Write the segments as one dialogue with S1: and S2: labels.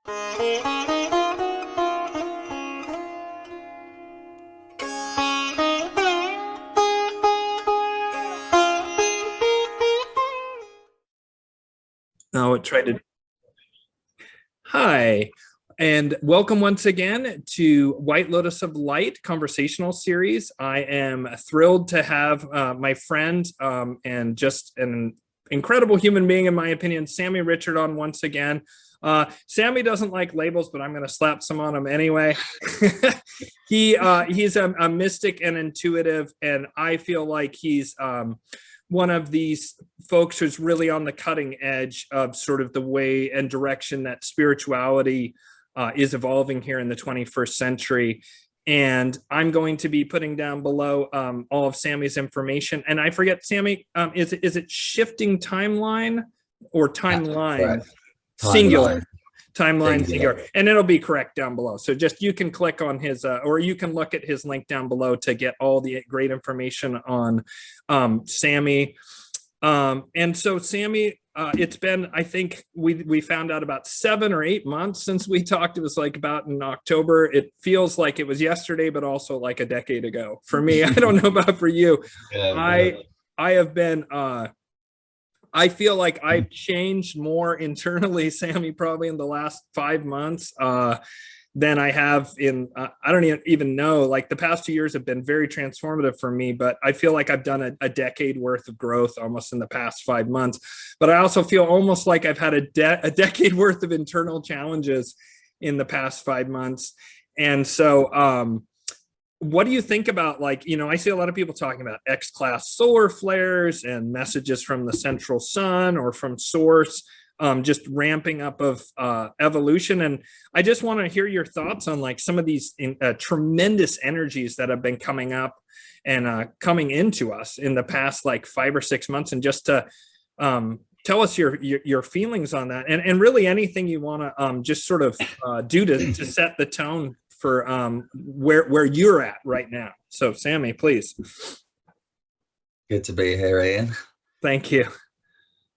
S1: Oh, it tried to. Hi, and welcome once again to White Lotus of Light conversational series. I am thrilled to have my friend and just an incredible human being, in my opinion, Sami Richard, on once again. Sami doesn't like labels, but I'm going to slap some on him anyway. He's a mystic and intuitive, and I feel like he's one of these folks who's really on the cutting edge of sort of the way and direction that spirituality is evolving here in the 21st century. And I'm going to be putting down below all of Sami's information. And I forget, Sami, is it shifting timeline or timeline? Singular. Timeline singular. And it'll be correct down below. So just you can click on his, or you can look at his link down below to get all the great information on Sami. And so Sami, it's been, I think we found out about 7 or 8 months since we talked. It was like about in October. It feels like it was yesterday, but also like a decade ago for me. I don't know about for you. I have been, I feel like I've changed more internally, Sami, probably in the last 5 months than I have in, I don't even know, like the past 2 years have been very transformative for me, but I feel like I've done a decade worth of growth almost in the past 5 months. But I also feel almost like I've had a decade worth of internal challenges in the past 5 months. And so, what do you think about, like, I see a lot of people talking about X-class solar flares and messages from the central sun or from source, just ramping up of evolution. And I just want to hear your thoughts on like some of these tremendous energies that have been coming up and coming into us in the past like 5 or 6 months, and just to tell us your feelings on that, and really anything you want to just sort of do to set the tone for where you're at right now. So Sami, please.
S2: Good to be here, Ian.
S1: Thank you.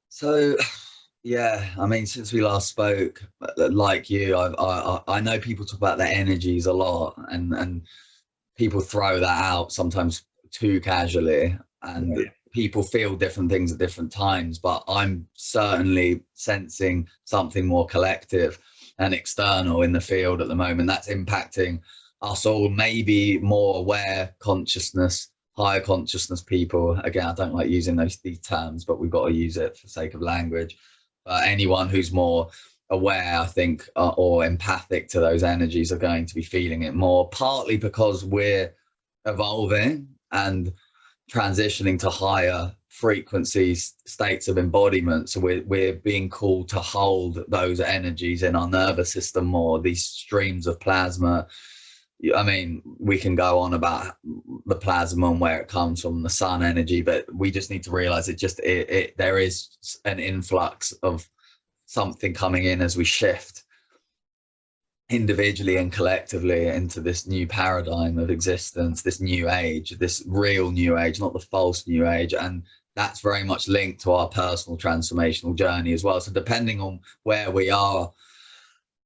S2: So yeah, I mean, since we last spoke, like you, I know people talk about their energies a lot, and people throw that out sometimes too casually, and people feel different things at different times, but I'm certainly sensing something more collective and external in the field at the moment that's impacting us all. Maybe more aware consciousness, higher consciousness people. Again, I don't like using these terms, but we've got to use it for sake of language. But anyone who's more aware, I think, or empathic to those energies are going to be feeling it more, partly because we're evolving and transitioning to higher frequencies, states of embodiment. So we're being called to hold those energies in our nervous system more, these streams of plasma. I mean, we can go on about the plasma and where it comes from, the sun energy, but we just need to realize there is an influx of something coming in as we shift individually and collectively into this new paradigm of existence, this new age, this real new age, not the false new age. And that's very much linked to our personal transformational journey as well. So depending on where we are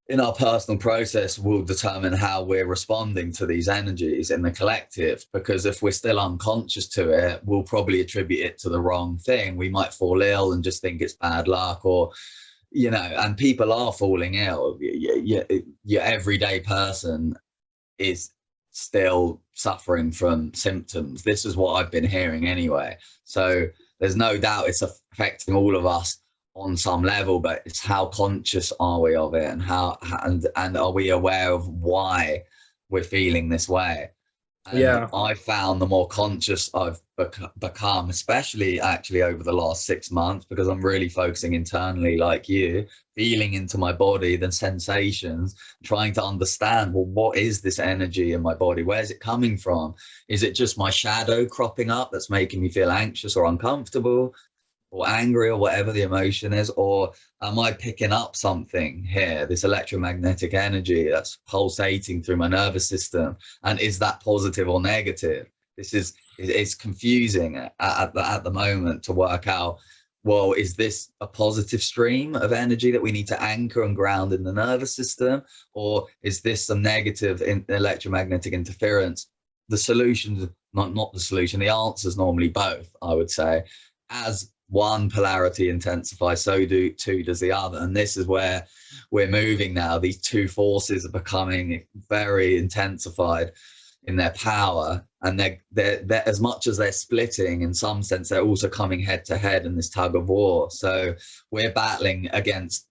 S2: in our personal process will determine how we're responding to these energies in the collective, because if we're still unconscious to it, we'll probably attribute it to the wrong thing. We might fall ill and just think it's bad luck, or and people are falling ill. Your everyday person is still suffering from symptoms. This is what I've been hearing anyway. So there's no doubt it's affecting all of us on some level, but it's how conscious are we of it, and and are we aware of why we're feeling this way? And I found the more conscious I've become, especially actually over the last 6 months, because I'm really focusing internally, like you, feeling into my body, the sensations, trying to understand, well, what is this energy in my body? Where's it coming from? Is it just my shadow cropping up that's making me feel anxious or uncomfortable or angry or whatever the emotion is? Or am I picking up something here, this electromagnetic energy that's pulsating through my nervous system? And is that positive or negative? It's confusing at the moment to work out well, is this a positive stream of energy that we need to anchor and ground in the nervous system? Or is this some negative electromagnetic interference? The solution's not the solution. The answer is normally both, I would say. As one polarity intensifies, so too does the other. And this is where we're moving now. These two forces are becoming very intensified in their power, and they're as much as they're splitting, in some sense they're also coming head to head in this tug of war. So we're battling against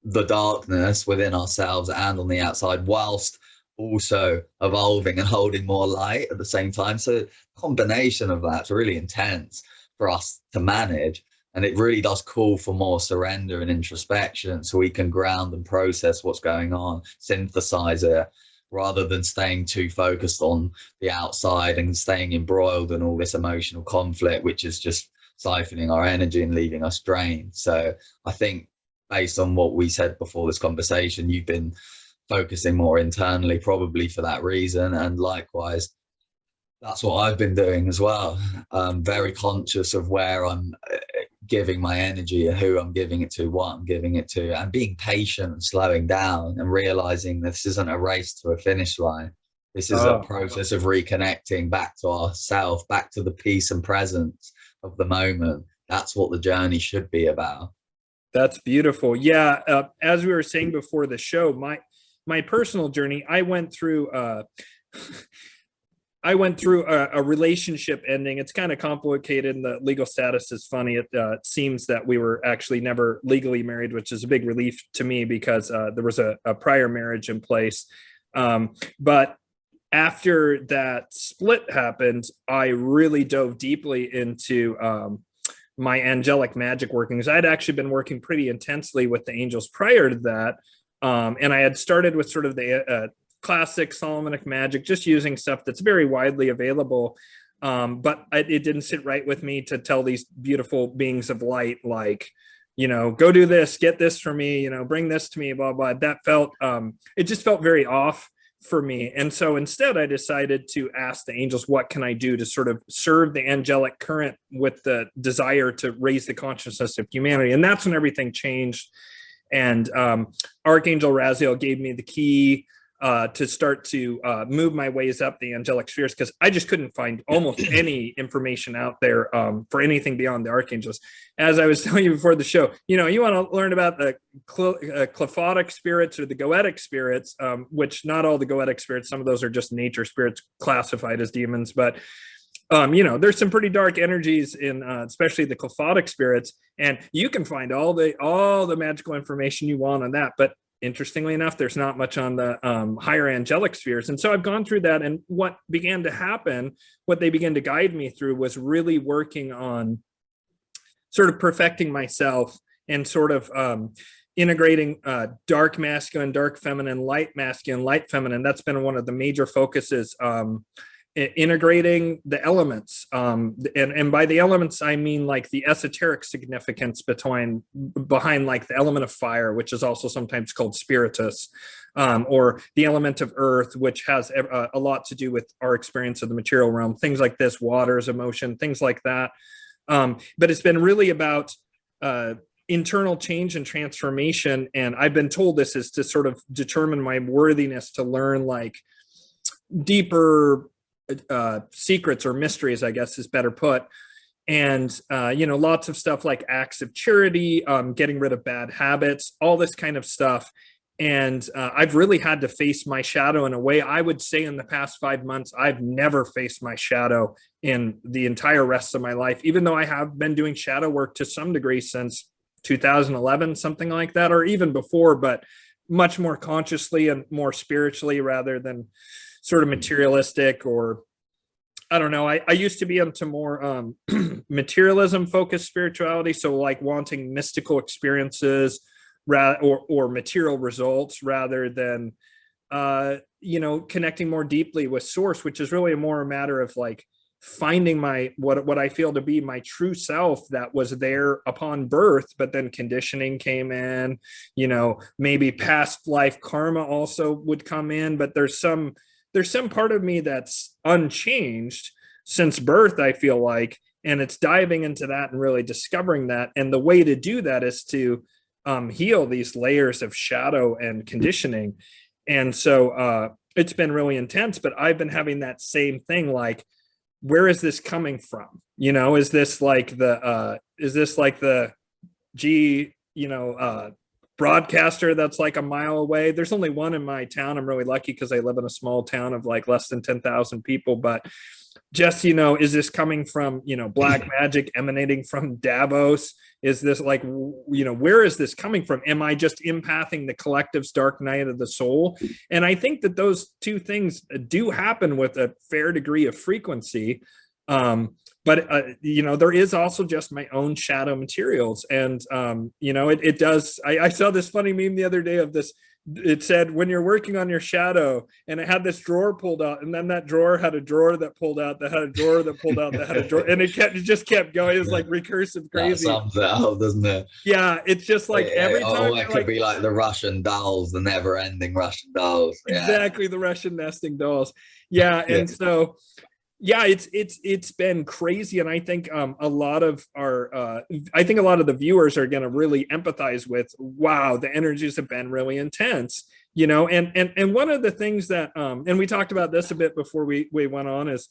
S2: the darkness within ourselves and on the outside, whilst also evolving and holding more light at the same time. So the combination of that's really intense for us to manage, and it really does call for more surrender and introspection, so we can ground and process what's going on, synthesize it, rather than staying too focused on the outside and staying embroiled in all this emotional conflict, which is just siphoning our energy and leaving us drained. So I think, based on what we said before this conversation, you've been focusing more internally, probably for that reason. And likewise, that's what I've been doing as well. I'm very conscious of where I'm giving my energy and who I'm giving it to, what I'm giving it to, and being patient and slowing down and realizing this isn't a race to a finish line. This is a process of reconnecting back to ourself, back to the peace and presence of the moment. That's what the journey should be about.
S1: That's beautiful. Yeah. As we were saying before the show, my personal journey, I went through a relationship ending. It's kind of complicated, and the legal status is funny. It seems that we were actually never legally married, which is a big relief to me, because there was a prior marriage in place. But after that split happened, I really dove deeply into my angelic magic workings. I'd actually been working pretty intensely with the angels prior to that. And I had started with sort of the classic Solomonic magic, just using stuff that's very widely available. But it didn't sit right with me to tell these beautiful beings of light, like, go do this, get this for me, bring this to me, blah, blah. That felt, it just felt very off for me. And so instead I decided to ask the angels, what can I do to sort of serve the angelic current with the desire to raise the consciousness of humanity? And that's when everything changed. And Archangel Raziel gave me the key to start to move my ways up the angelic spheres, because I just couldn't find almost any information out there for anything beyond the archangels. As I was telling you before the show, you want to learn about the qliphothic spirits or the goetic spirits, which not all the goetic spirits, some of those are just nature spirits classified as demons, but there's some pretty dark energies in especially the qliphothic spirits, and you can find all the magical information you want on that. But interestingly enough, there's not much on the higher angelic spheres. And so I've gone through that, and what began to happen, what they began to guide me through, was really working on sort of perfecting myself and sort of integrating dark masculine, dark feminine, light masculine, light feminine. That's been one of the major focuses. Integrating the elements, and by the elements I mean like the esoteric significance behind like the element of fire, which is also sometimes called spiritus, or the element of earth, which has a lot to do with our experience of the material realm, things like this, waters, emotion, things like that. But it's been really about internal change and transformation, and I've been told this is to sort of determine my worthiness to learn like deeper secrets or mysteries, I guess is better put. And lots of stuff like acts of charity, getting rid of bad habits, all this kind of stuff. And I've really had to face my shadow in a way. I would say in the past 5 months, I've never faced my shadow in the entire rest of my life, even though I have been doing shadow work to some degree since 2011, something like that, or even before, but much more consciously and more spiritually rather than sort of materialistic, or I don't know. I used to be into more materialism focused spirituality. So like wanting mystical experiences or material results rather than, connecting more deeply with source, which is really more a matter of like finding my, what I feel to be my true self that was there upon birth, but then conditioning came in, maybe past life karma also would come in, but there's some part of me that's unchanged since birth, I feel like. And it's diving into that and really discovering that. And the way to do that is to heal these layers of shadow and conditioning. And so it's been really intense, but I've been having that same thing, like, where is this coming from? You know, is this like the broadcaster that's like a mile away? There's only one in my town. I'm really lucky because I live in a small town of like less than 10,000 people, but just, is this coming from, black magic emanating from Davos? Is this like, where is this coming from? Am I just empathing the collective's dark night of the soul? And I think that those two things do happen with a fair degree of frequency. But there is also just my own shadow materials. And, it does. I saw this funny meme the other day of this. It said, when you're working on your shadow, and it had this drawer pulled out, and then that drawer had a drawer that pulled out, that had a drawer that pulled out, that had a drawer, and it just kept going. It's like recursive crazy.
S2: That sums it up, doesn't it?
S1: Yeah, it's just like every time.
S2: It could be like the Russian dolls, the never-ending Russian dolls. Yeah.
S1: Exactly, the Russian nesting dolls. Yeah, and so. Yeah, it's been crazy, and I think a lot of the viewers are going to really empathize with. Wow, the energies have been really intense, And one of the things that and we talked about this a bit before we went on is,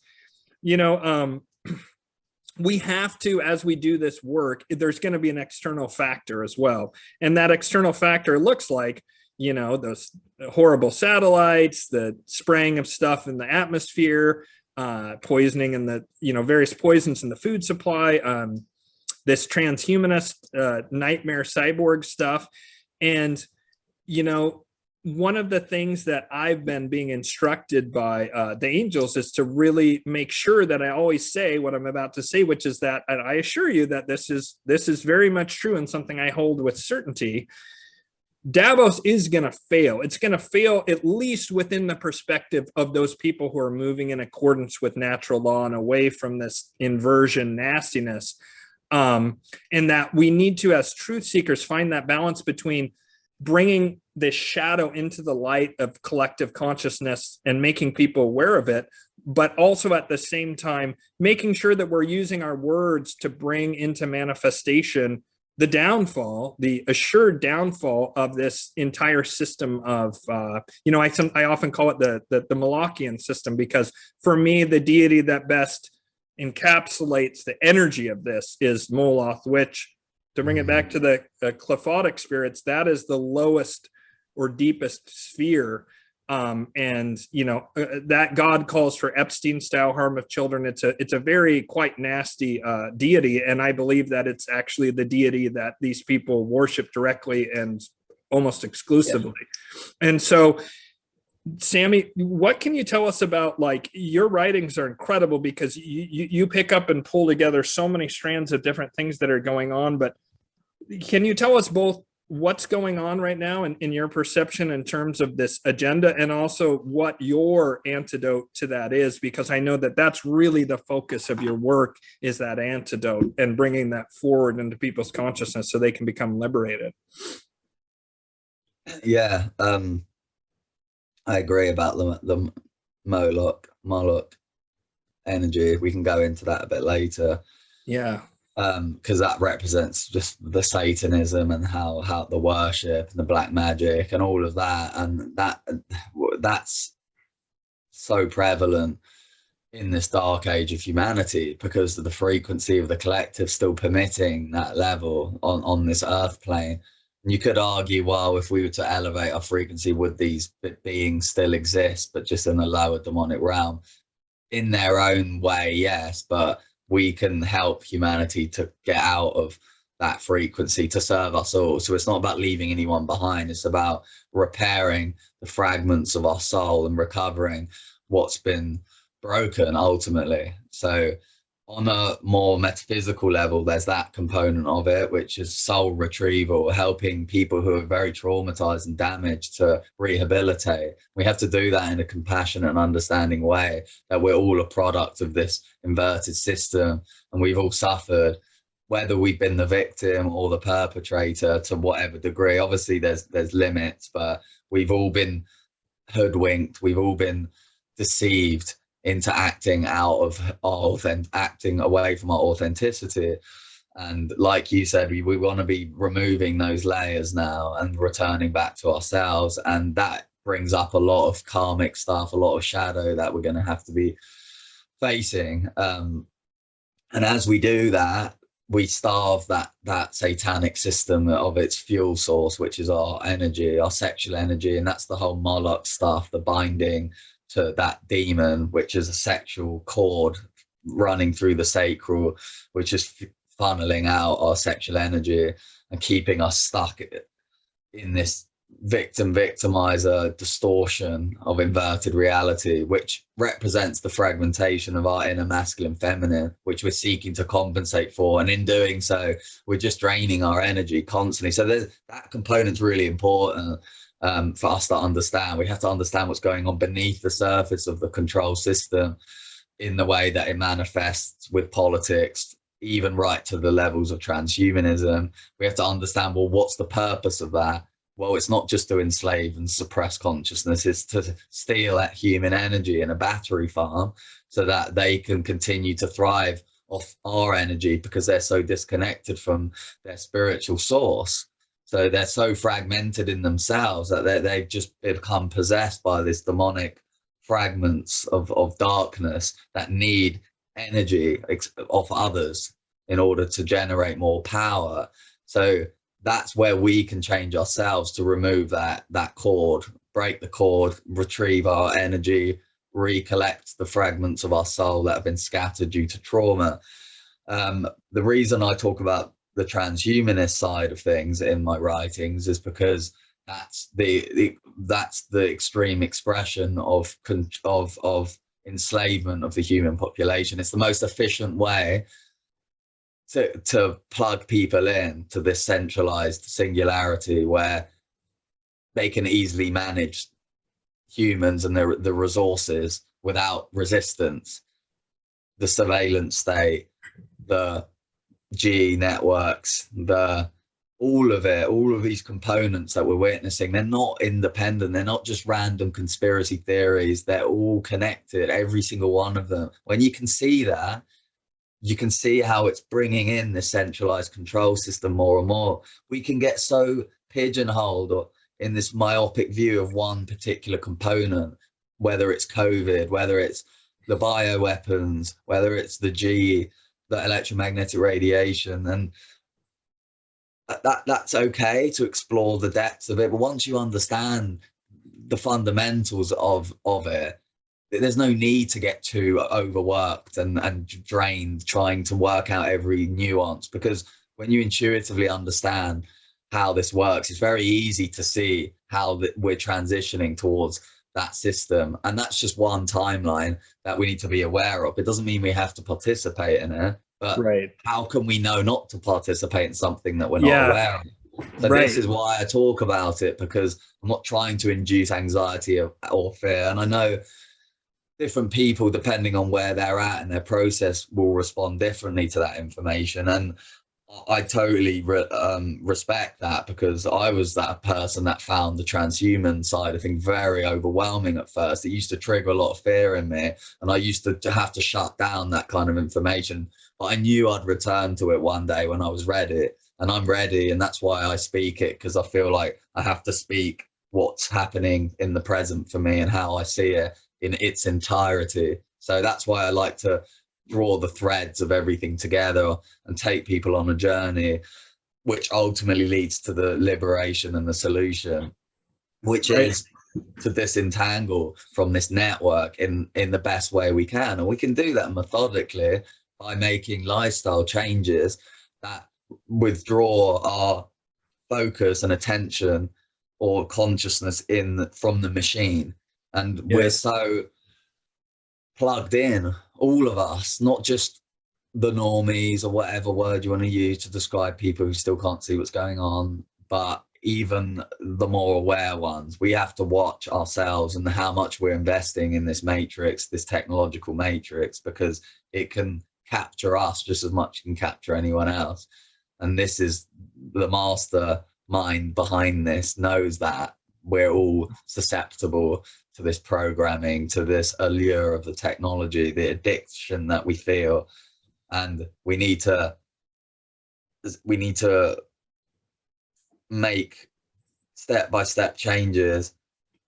S1: we have to, as we do this work, there's going to be an external factor as well, and that external factor looks like, those horrible satellites, the spraying of stuff in the atmosphere. Poisoning and the various poisons in the food supply, this transhumanist nightmare cyborg stuff. And one of the things that I've been being instructed by the angels is to really make sure that I always say what I'm about to say, which is that, and I assure you that this is very much true and something I hold with certainty. Davos is going to fail. It's going to fail at least within the perspective of those people who are moving in accordance with natural law and away from this inversion nastiness. And that we need to, as truth seekers, find that balance between bringing this shadow into the light of collective consciousness and making people aware of it, but also at the same time, making sure that we're using our words to bring into manifestation the downfall, the assured downfall of this entire system of, I often call it the Molochian system, because for me, the deity that best encapsulates the energy of this is Moloch, which, to bring it back to the Qliphothic spirits, that is the lowest or deepest sphere. That God calls for Epstein-style harm of children. It's a very quite nasty deity, and I believe that it's actually the deity that these people worship directly and almost exclusively. Yeah. And so, Sami, what can you tell us about, like, your writings are incredible because you pick up and pull together so many strands of different things that are going on, but can you tell us both what's going on right now in your perception in terms of this agenda, and also what your antidote to that is? Because I know that that's really the focus of your work, is that antidote and bringing that forward into people's consciousness so they can become liberated.
S2: Yeah, I agree about the Moloch energy. We can go into that a bit later.
S1: Yeah.
S2: Because that represents just the Satanism and how the worship and the black magic and all of that, and that's so prevalent in this dark age of humanity because of the frequency of the collective still permitting that level on this earth plane. And you could argue, well, if we were to elevate our frequency, would these beings still exist, but just in a lower demonic realm? In their own way, yes, but we can help humanity to get out of that frequency to serve us all. So it's not about leaving anyone behind. It's about repairing the fragments of our soul and recovering what's been broken ultimately. So on a more metaphysical level, there's that component of it, which is soul retrieval, helping people who are very traumatized and damaged to rehabilitate. We have to do that in a compassionate and understanding way, that we're all a product of this inverted system and we've all suffered, whether we've been the victim or the perpetrator to whatever degree. Obviously there's limits, but we've all been hoodwinked, we've all been deceived into acting out of acting away from our authenticity. And like you said, we want to be removing those layers now and returning back to ourselves. And that brings up a lot of karmic stuff, a lot of shadow that we're going to have to be facing. And as we do that, we starve that satanic system of its fuel source, which is our energy, our sexual energy. And that's the whole Moloch stuff, the binding to that demon, which is a sexual cord running through the sacral, which is funneling out our sexual energy and keeping us stuck in this victimizer distortion of inverted reality, which represents the fragmentation of our inner masculine feminine, which we're seeking to compensate for. And in doing so, we're just draining our energy constantly. So that component's really important for us to understand. We have to understand what's going on beneath the surface of the control system in the way that it manifests with politics, even right to the levels of transhumanism. We have to understand, well, what's the purpose of that? Well, it's not just to enslave and suppress consciousness, it's to steal that human energy in a battery farm so that they can continue to thrive off our energy, because they're so disconnected from their spiritual source. So they're so fragmented in themselves that they've just become possessed by this demonic fragments of darkness that need energy of others in order to generate more power. So that's where we can change ourselves, to remove that cord, break the cord, retrieve our energy, recollect the fragments of our soul that have been scattered due to trauma. The reason I talk about the transhumanist side of things in my writings is because that's the extreme expression of enslavement of the human population. It's the most efficient way to plug people in to this centralized singularity where they can easily manage humans and the resources without resistance. The surveillance state, the G networks, all of these components that we're witnessing, they're not independent. They're not just random conspiracy theories. They're all connected, every single one of them. When you can see that, you can see how it's bringing in this centralized control system more and more. We can get so pigeonholed or in this myopic view of one particular component, whether it's COVID, whether it's the bioweapons, whether it's the electromagnetic radiation. And that's okay to explore the depths of it. But once you understand the fundamentals of it, there's no need to get too overworked and drained trying to work out every nuance, because when you intuitively understand how this works, it's very easy to see how we're transitioning towards that system. And that's just one timeline that we need to be aware of. It doesn't mean we have to participate in it, but how can we know not to participate in something that we're not aware of? So this is why I talk about it, because I'm not trying to induce anxiety or fear. And I know different people, depending on where they're at in their process, will respond differently to that information. And I totally respect that, because I was that person that found the transhuman side of things very overwhelming at first. It used to trigger a lot of fear in me, and I used to have to shut down that kind of information. But I knew I'd return to it one day when I was ready, and I'm ready. And that's why I speak it, because I feel like I have to speak what's happening in the present for me and how I see it in its entirety. So that's why I like to draw the threads of everything together and take people on a journey, which ultimately leads to the liberation and the solution, which is to disentangle from this network in the best way we can. And we can do that methodically by making lifestyle changes that withdraw our focus and attention or consciousness from the machine. And we're so plugged in, all of us, not just the normies or whatever word you want to use to describe people who still can't see what's going on, but even the more aware ones. We have to watch ourselves and how much we're investing in this matrix, this technological matrix, because it can capture us just as much as it can capture anyone else. And this is the master mind behind this, knows that. we're all susceptible to this programming, to this allure of the technology, the addiction that we feel. And we need to make step-by-step changes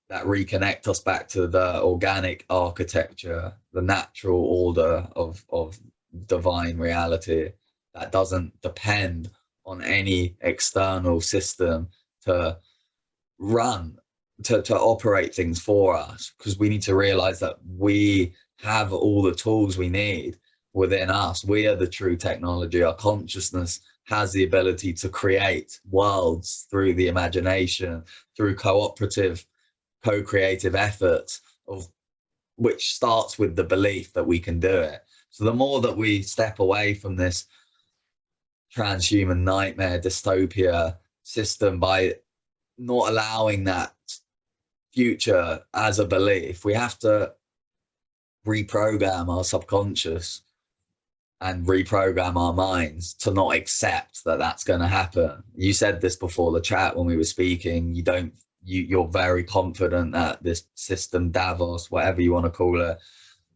S2: that reconnect us back to the organic architecture, the natural order of divine reality that doesn't depend on any external system to run, to operate things for us, because we need to realize that we have all the tools we need within us. We are the true technology. Our consciousness has the ability to create worlds through the imagination, through co-creative efforts, of which starts with the belief that we can do it. So the more that we step away from this transhuman nightmare dystopia system by not allowing that future as a belief, we have to reprogram our subconscious and reprogram our minds to not accept that that's going to happen. You said this before the chat when we were speaking. You're very confident that this system, Davos, whatever you want to call it,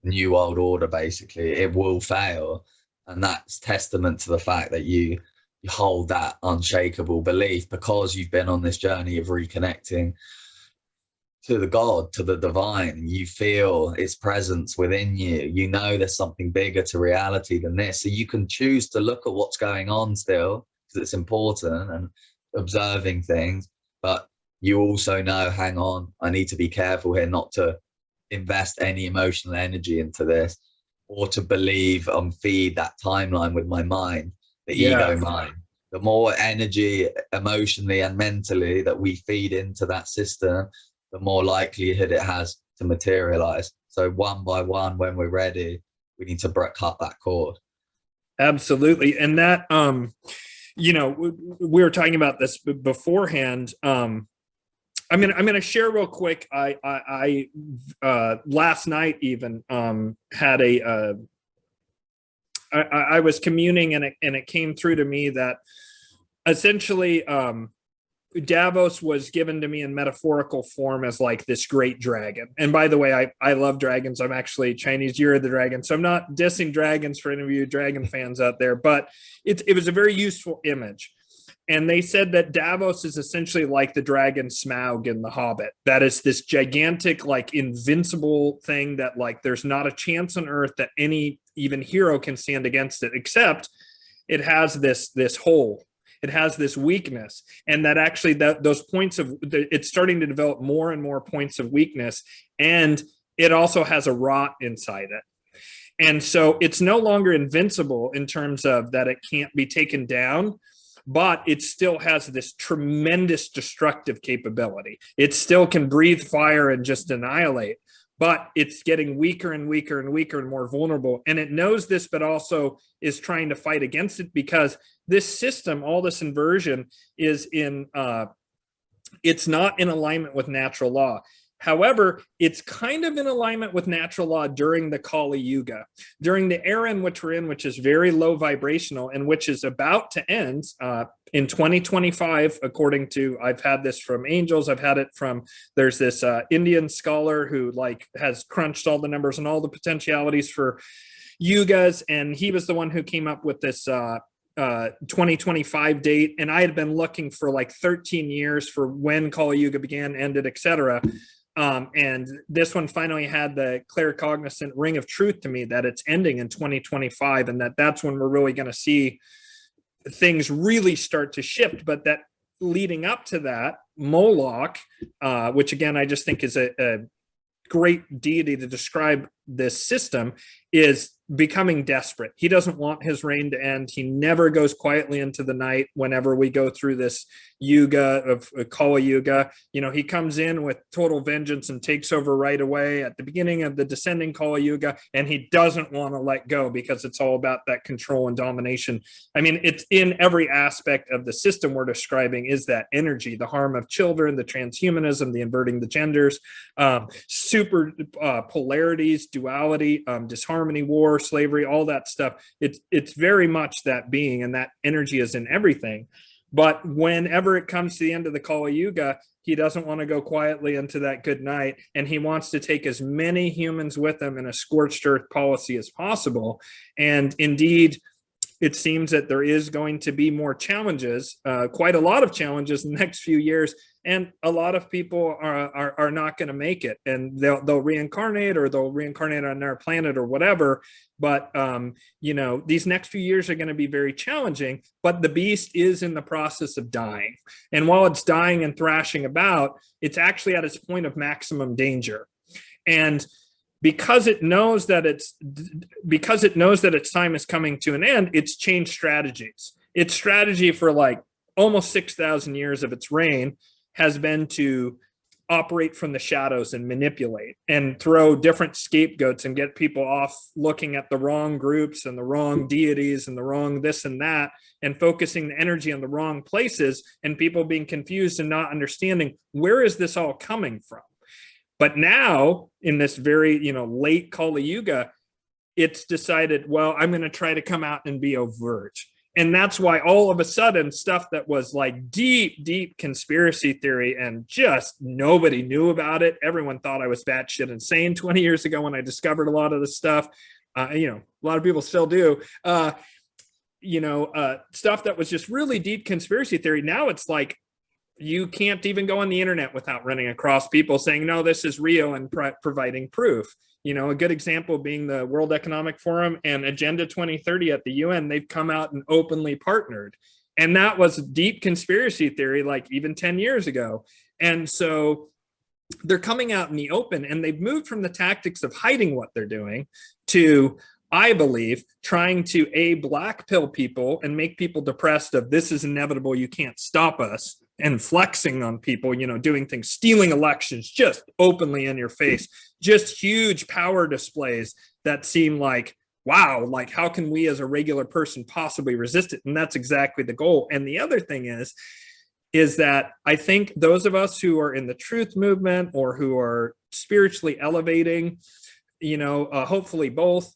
S2: new world order, basically, it will fail. And that's testament to the fact that you hold that unshakable belief, because you've been on this journey of reconnecting to the God, to the divine. You feel its presence within you. You know there's something bigger to reality than this. So you can choose to look at what's going on still, because it's important, and observing things. But you also know, hang on, I need to be careful here not to invest any emotional energy into this, or to believe and feed that timeline with my mind, the ego mind. The more energy emotionally and mentally that we feed into that system, the more likelihood it has to materialize. So one by one, when we're ready, we need to cut that cord.
S1: Absolutely. And that, we were talking about this beforehand. I'm gonna share real quick. I last night even had I was communing, and it came through to me that essentially Davos was given to me in metaphorical form as like this great dragon. And by the way, I love dragons. I'm actually Chinese Year of the Dragon, so I'm not dissing dragons for any of you dragon fans out there, but it was a very useful image. And they said that Davos is essentially like the dragon Smaug in The Hobbit. That is this gigantic, like, invincible thing that, like, there's not a chance on earth that any even hero can stand against it, except it has this hole. It has this weakness, and that actually those points of it's starting to develop more and more points of weakness, and it also has a rot inside it. And so it's no longer invincible in terms of that it can't be taken down, but it still has this tremendous destructive capability. It still can breathe fire and just annihilate, but it's getting weaker and weaker and weaker and more vulnerable. And it knows this, but also is trying to fight against it, because this system, all this inversion, is it's not in alignment with natural law. However, it's kind of in alignment with natural law during the Kali Yuga, during the era in which we're in, which is very low vibrational and which is about to end in 2025, according to, I've had this from angels, I've had it from, there's this Indian scholar who has crunched all the numbers and all the potentialities for yugas, and he was the one who came up with this 2025 date, and I had been looking for like 13 years for when Kali Yuga began, ended, etc. And this one finally had the claircognizant ring of truth to me that it's ending in 2025, and that's when we're really going to see things really start to shift. But that leading up to that, Moloch, which again I just think is a great deity to describe this system, is becoming desperate. He doesn't want his reign to end. He never goes quietly into the night whenever we go through this yuga of Kali Yuga. He comes in with total vengeance and takes over right away at the beginning of the descending Kali Yuga, and he doesn't want to let go because it's all about that control and domination. I mean, it's in every aspect of the system we're describing is that energy, the harm of children, the transhumanism, the inverting the genders, super polarities, duality, disharmony, war, slavery, all that stuff. It's very much that being, and that energy is in everything. But whenever it comes to the end of the Kali Yuga, he doesn't want to go quietly into that good night, and he wants to take as many humans with him in a scorched earth policy as possible. And indeed, it seems that there is going to be more challenges, quite a lot of challenges in the next few years, and a lot of people are not going to make it, and they'll reincarnate, or they'll reincarnate on their planet or whatever. But these next few years are going to be very challenging. But the beast is in the process of dying, and while it's dying and thrashing about, it's actually at its point of maximum danger. And because it knows that its time is coming to an end, it's changed strategies. Its strategy for like almost 6,000 years of its reign has been to operate from the shadows and manipulate and throw different scapegoats and get people off looking at the wrong groups and the wrong deities and the wrong this and that, and focusing the energy on the wrong places, and people being confused and not understanding, where is this all coming from? But now, in this very late Kali Yuga, it's decided, well, I'm going to try to come out and be overt. And that's why all of a sudden stuff that was like deep conspiracy theory and just nobody knew about it. Everyone thought I was batshit insane 20 years ago when I discovered a lot of this stuff. A lot of people still do. Stuff that was just really deep conspiracy theory. Now it's like, you can't even go on the internet without running across people saying, no, this is real, and providing proof. A good example being the World Economic Forum and Agenda 2030 at the UN. They've come out and openly partnered. And that was deep conspiracy theory, like even 10 years ago. And so they're coming out in the open, and they've moved from the tactics of hiding what they're doing to, I believe, trying to black pill people and make people depressed of this is inevitable, you can't stop us, and flexing on people, doing things, stealing elections just openly in your face, just huge power displays that seem like, wow, like how can we as a regular person possibly resist it? And that's exactly the goal. And the other thing is that I think those of us who are in the truth movement or who are spiritually elevating, hopefully both,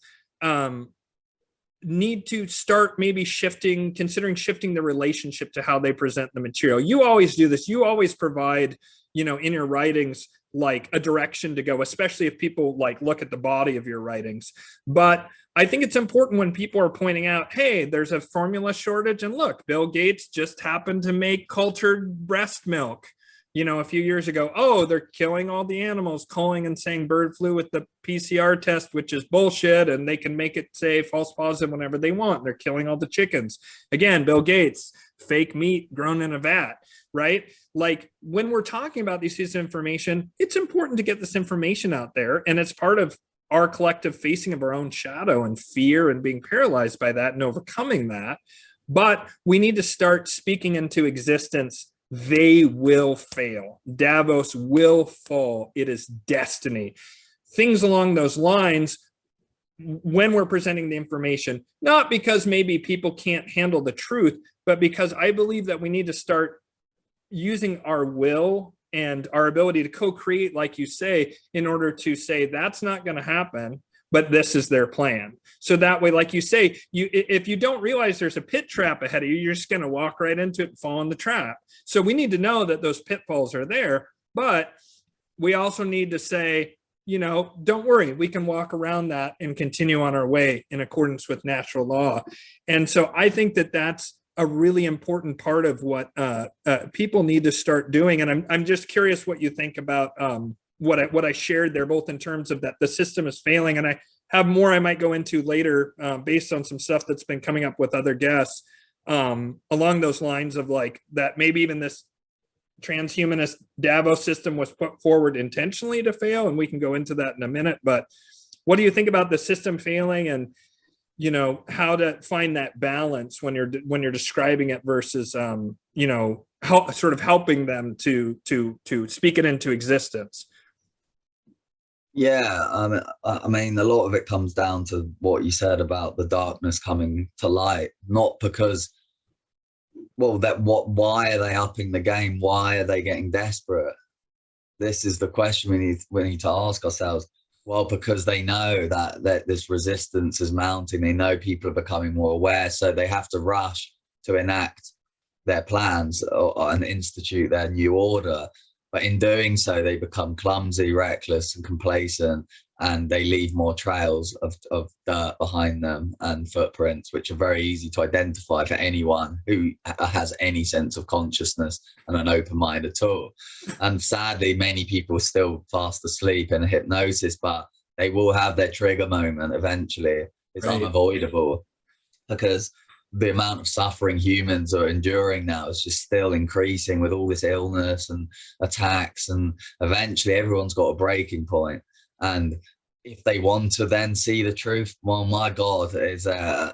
S1: need to start maybe considering shifting the relationship to how they present the material. You always do this. You always provide, in your writings, like a direction to go, especially if people like look at the body of your writings. But I think it's important when people are pointing out, hey, there's a formula shortage, and look, Bill Gates just happened to make cultured breast milk. A few years ago, oh, they're killing all the animals, calling and saying bird flu with the PCR test, which is bullshit, and they can make it say false positive whenever they want. They're killing all the chickens. Again, Bill Gates, fake meat grown in a vat, right? Like when we're talking about these pieces of information, it's important to get this information out there, and it's part of our collective facing of our own shadow and fear and being paralyzed by that and overcoming that. But we need to start speaking into existence. They will fail. Davos will fall. It is destiny. Things along those lines when we're presenting the information, not because maybe people can't handle the truth, but because I believe that we need to start using our will and our ability to co-create, like you say, in order to say that's not going to happen, but this is their plan. So that way, like you say, if you don't realize there's a pit trap ahead of you, you're just going to walk right into it and fall in the trap. So we need to know that those pitfalls are there, but we also need to say, don't worry, we can walk around that and continue on our way in accordance with natural law. And so I think that that's a really important part of what people need to start doing. And I'm just curious what you think about what I shared there, both in terms of that the system is failing, and I have more I might go into later based on some stuff that's been coming up with other guests along those lines of like that maybe even this transhumanist Davos system was put forward intentionally to fail, and we can go into that in a minute. But what do you think about the system failing, and how to find that balance when you're describing it versus sort of helping them to speak it into existence?
S2: Yeah, I mean, a lot of it comes down to what you said about the darkness coming to light, not because, why are they upping the game? Why are they getting desperate? This is the question we need to ask ourselves. Well, because they know that this resistance is mounting. They know people are becoming more aware, so they have to rush to enact their plans and institute their new order. But in doing so, they become clumsy, reckless, and complacent, and they leave more trails of dirt behind them and footprints, which are very easy to identify for anyone who has any sense of consciousness and an open mind at all. And sadly, many people are still fast asleep in hypnosis, but they will have their trigger moment eventually. It's unavoidable, because the amount of suffering humans are enduring now is just still increasing with all this illness and attacks, and eventually everyone's got a breaking point. And if they want to then see the truth, well, my God, is a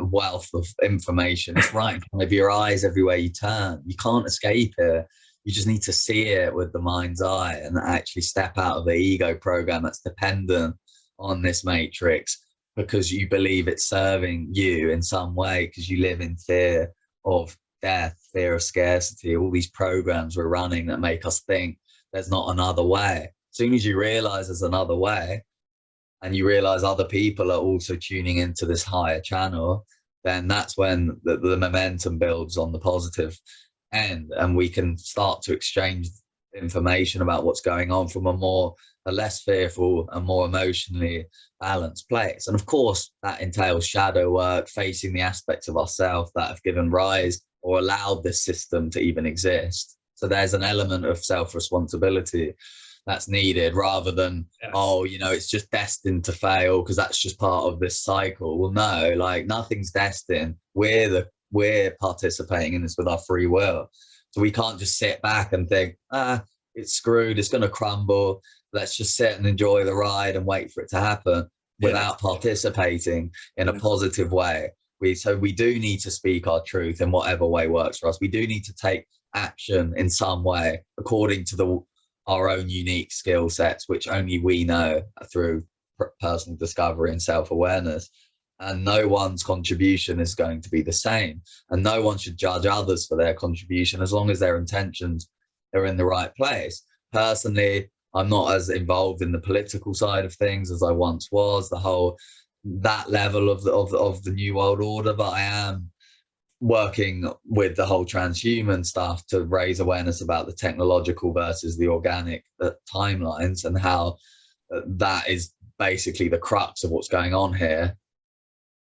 S2: wealth of information. It's right in front of your eyes everywhere you turn. You can't escape it. You just need to see it with the mind's eye and actually step out of the ego program that's dependent on this matrix, because you believe it's serving you in some way, because you live in fear of death, fear of scarcity, all these programs we're running that make us think there's not another way. As soon as you realize there's another way, and you realize other people are also tuning into this higher channel, then that's when the momentum builds on the positive end, and we can start to exchange information about what's going on from a less fearful and more emotionally balanced place. And of course, that entails shadow work, facing the aspects of ourselves that have given rise or allowed this system to even exist. So there's an element of self-responsibility that's needed, rather than, yes, oh, you know, it's just destined to fail because that's just part of this cycle. Well, no, like, nothing's destined. We're participating in this with our free will. So we can't just sit back and think, it's screwed, it's going to crumble, let's just sit and enjoy the ride and wait for it to happen, without participating in a positive way. So we do need to speak our truth in whatever way works for us. We do need to take action in some way according to our own unique skill sets, which only we know through personal discovery and self-awareness. And no one's contribution is going to be the same, and no one should judge others for their contribution as long as their intentions are in the right place. Personally, I'm not as involved in the political side of things as I once was, that level of the New World Order, but I am working with the whole transhuman stuff to raise awareness about the technological versus the organic timelines, and how that is basically the crux of what's going on here.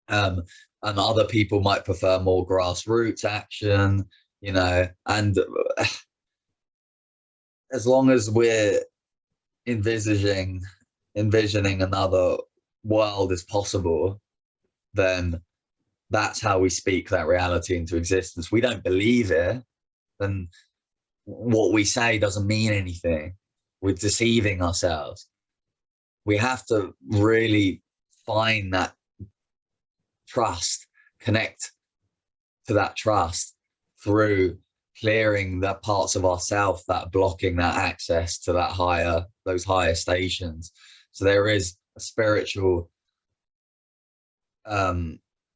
S2: And other people might prefer more grassroots action, you know, and as long as we're envisioning another world as possible, then that's how we speak that reality into existence. We don't believe it, then what we say doesn't mean anything. We're deceiving ourselves. We have to really find that trust, connect to that trust through clearing the parts of ourself that are blocking that access to those higher stations. So there is a spiritual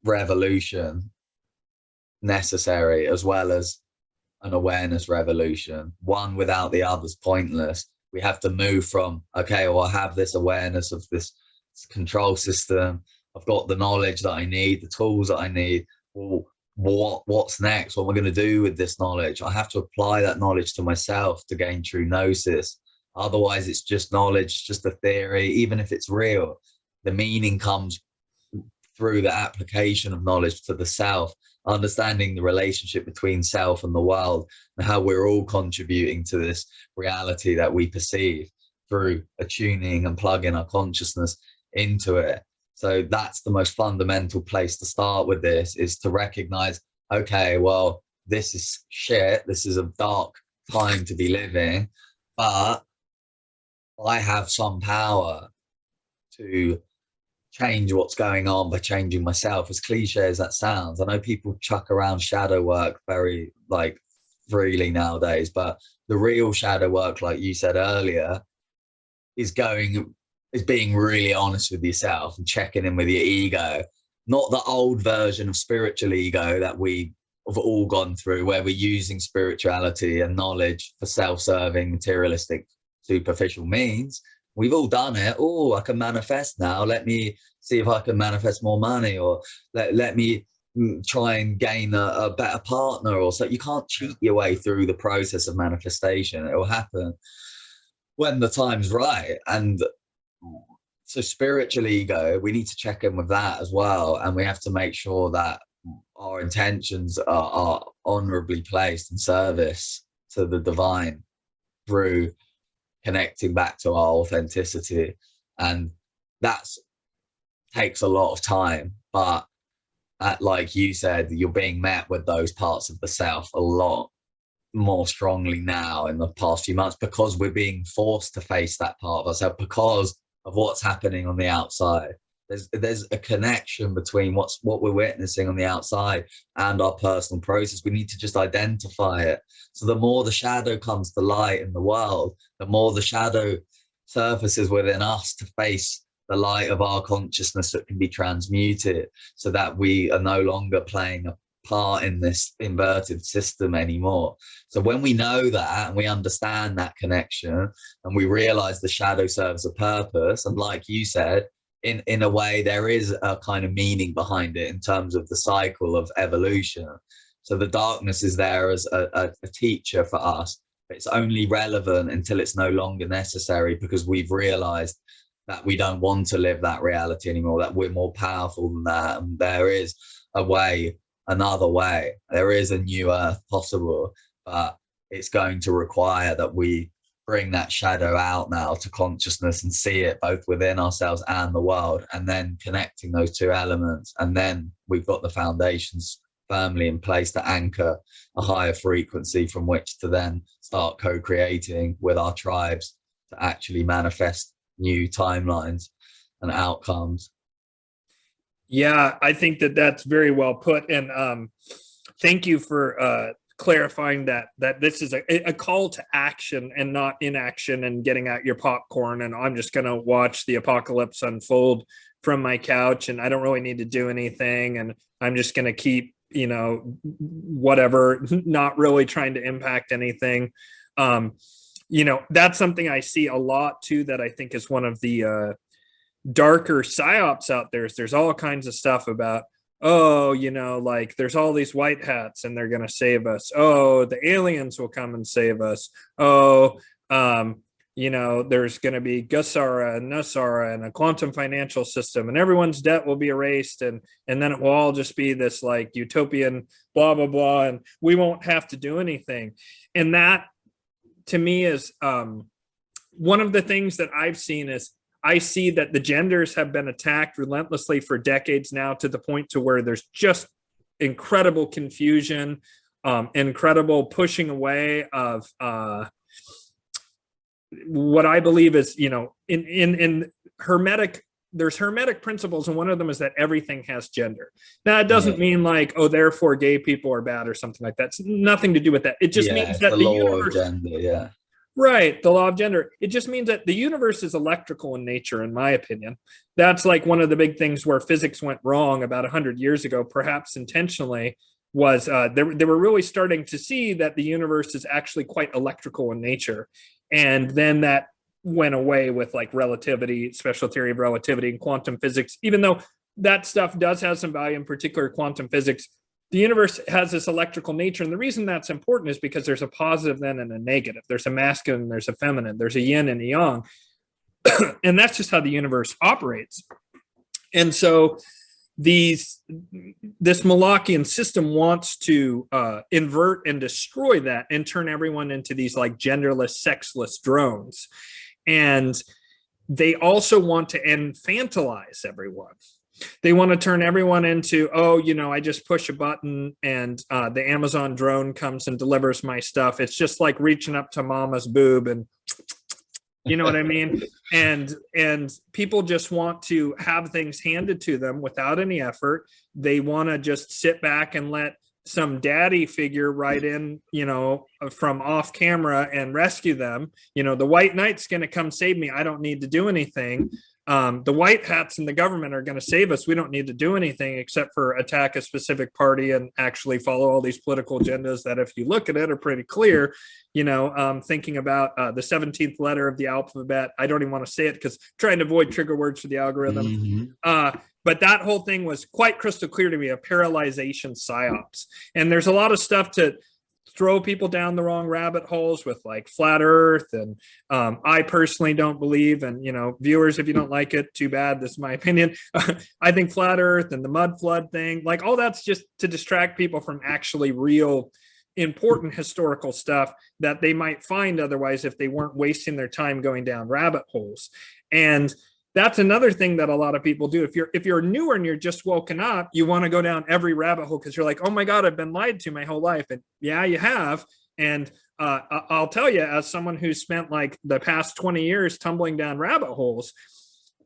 S2: revolution necessary, as well as an awareness revolution. One without the other is pointless. We have to move from, okay, well, I have this awareness of this control system, I've got the knowledge that I need, the tools that I need. Well, what's next? What am I going to do with this knowledge? I have to apply that knowledge to myself to gain true gnosis. Otherwise, it's just knowledge, just a theory. Even if it's real, the meaning comes through the application of knowledge to the self, understanding the relationship between self and the world, and how we're all contributing to this reality that we perceive through attuning and plugging our consciousness into it. So that's the most fundamental place to start with this, is to recognize, okay, well, this is shit. This is a dark time to be living, but I have some power to change what's going on by changing myself. As cliche as that sounds, I know people chuck around shadow work very freely nowadays, but the real shadow work, like you said earlier, is being really honest with yourself and checking in with your ego, not the old version of spiritual ego that we have all gone through, where we're using spirituality and knowledge for self-serving, materialistic, superficial means. We've all done it. Oh, I can manifest now. Let me see if I can manifest more money, or let me try and gain a better partner, or so. You can't cheat your way through the process of manifestation. It will happen when the time's right. And so spiritual ego, we need to check in with that as well, and we have to make sure that our intentions are honorably placed in service to the divine through connecting back to our authenticity. And that takes a lot of time, but like you said, you're being met with those parts of the self a lot more strongly now in the past few months, because we're being forced to face that part of ourselves because of what's happening on the outside. There's a connection between what we're witnessing on the outside and our personal process. We need to just identify it. So the more the shadow comes to light in the world, the more the shadow surfaces within us to face the light of our consciousness that can be transmuted, so that we are no longer playing a part in this inverted system anymore. So when we know that and we understand that connection, and we realize the shadow serves a purpose, and like you said, in a way there is a kind of meaning behind it in terms of the cycle of evolution. So the darkness is there as a teacher for us, but it's only relevant until it's no longer necessary, because we've realized that we don't want to live that reality anymore, that we're more powerful than that, and there is a way, another way. There is a new earth possible, but it's going to require that we bring that shadow out now to consciousness and see it both within ourselves and the world, and then connecting those two elements. And then we've got the foundations firmly in place to anchor a higher frequency from which to then start co-creating with our tribes to actually manifest new timelines and outcomes.
S1: Yeah, I think that that's very well put. And thank you for clarifying that this is a call to action and not inaction and getting out your popcorn and I'm just going to watch the apocalypse unfold from my couch and I don't really need to do anything and I'm just going to keep, whatever, not really trying to impact anything. That's something I see a lot too, that I think is one of the darker psyops out there. Is there's all kinds of stuff about, like there's all these white hats and they're going to save us. Oh, the aliens will come and save us. Oh, there's going to be Gusara and Nusara and a quantum financial system and everyone's debt will be erased. And then it will all just be this like utopian blah, blah, blah. And we won't have to do anything. And that to me is one of the things that I've seen is I see that the genders have been attacked relentlessly for decades now, to the point to where there's just incredible confusion, incredible pushing away of what I believe is, in Hermetic, there's Hermetic principles, and one of them is that everything has gender. Now, it doesn't mean like, oh, therefore gay people are bad or something like that. It's nothing to do with that. It just means that the
S2: law
S1: universe,
S2: of gender,
S1: right, the law of gender. It just means that the universe is electrical in nature, in my opinion. That's like one of the big things where physics went wrong about 100 years ago, perhaps intentionally, was they were really starting to see that the universe is actually quite electrical in nature. And then that went away with like relativity, special theory of relativity, and quantum physics. Even though that stuff does have some value, in particular quantum physics, the universe has this electrical nature. And the reason that's important is because there's a positive then and a negative. There's a masculine, there's a feminine, there's a yin and a yang. And that's just how the universe operates. And so this Molochian system wants to invert and destroy that and turn everyone into these like genderless, sexless drones. And they also want to infantilize everyone. They want to turn everyone into, I just push a button and the Amazon drone comes and delivers my stuff. It's just like reaching up to mama's boob and you know what I mean? And people just want to have things handed to them without any effort. They want to just sit back and let some daddy figure right in, from off camera and rescue them. The white knight's going to come save me. I don't need to do anything. the white hats in the government are going to save us. We don't need to do anything except for attack a specific party and actually follow all these political agendas that, if you look at it, are pretty clear. Thinking about the 17th letter of the alphabet. I don't even want to say it because trying to avoid trigger words for the algorithm. Mm-hmm. But that whole thing was quite crystal clear to me, a paralyzation psyops. And there's a lot of stuff to throw people down the wrong rabbit holes with, like flat earth. And I personally don't believe, and viewers, if you don't like it, too bad, this is my opinion. I think flat earth and the mud flood thing, like all that's just to distract people from actually real important historical stuff that they might find otherwise if they weren't wasting their time going down rabbit holes. And that's another thing that a lot of people do. If you're newer and you're just woken up, you want to go down every rabbit hole because you're like, oh my God, I've been lied to my whole life. And yeah, you have. And I'll tell you, as someone who's spent like the past 20 years tumbling down rabbit holes,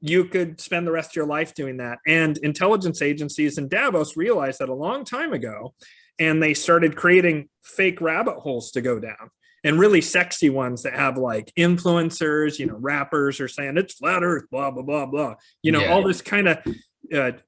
S1: you could spend the rest of your life doing that. And intelligence agencies in Davos realized that a long time ago, and they started creating fake rabbit holes to go down. And really sexy ones that have like influencers, rappers are saying it's flat earth, blah, blah, blah, blah. All this kind of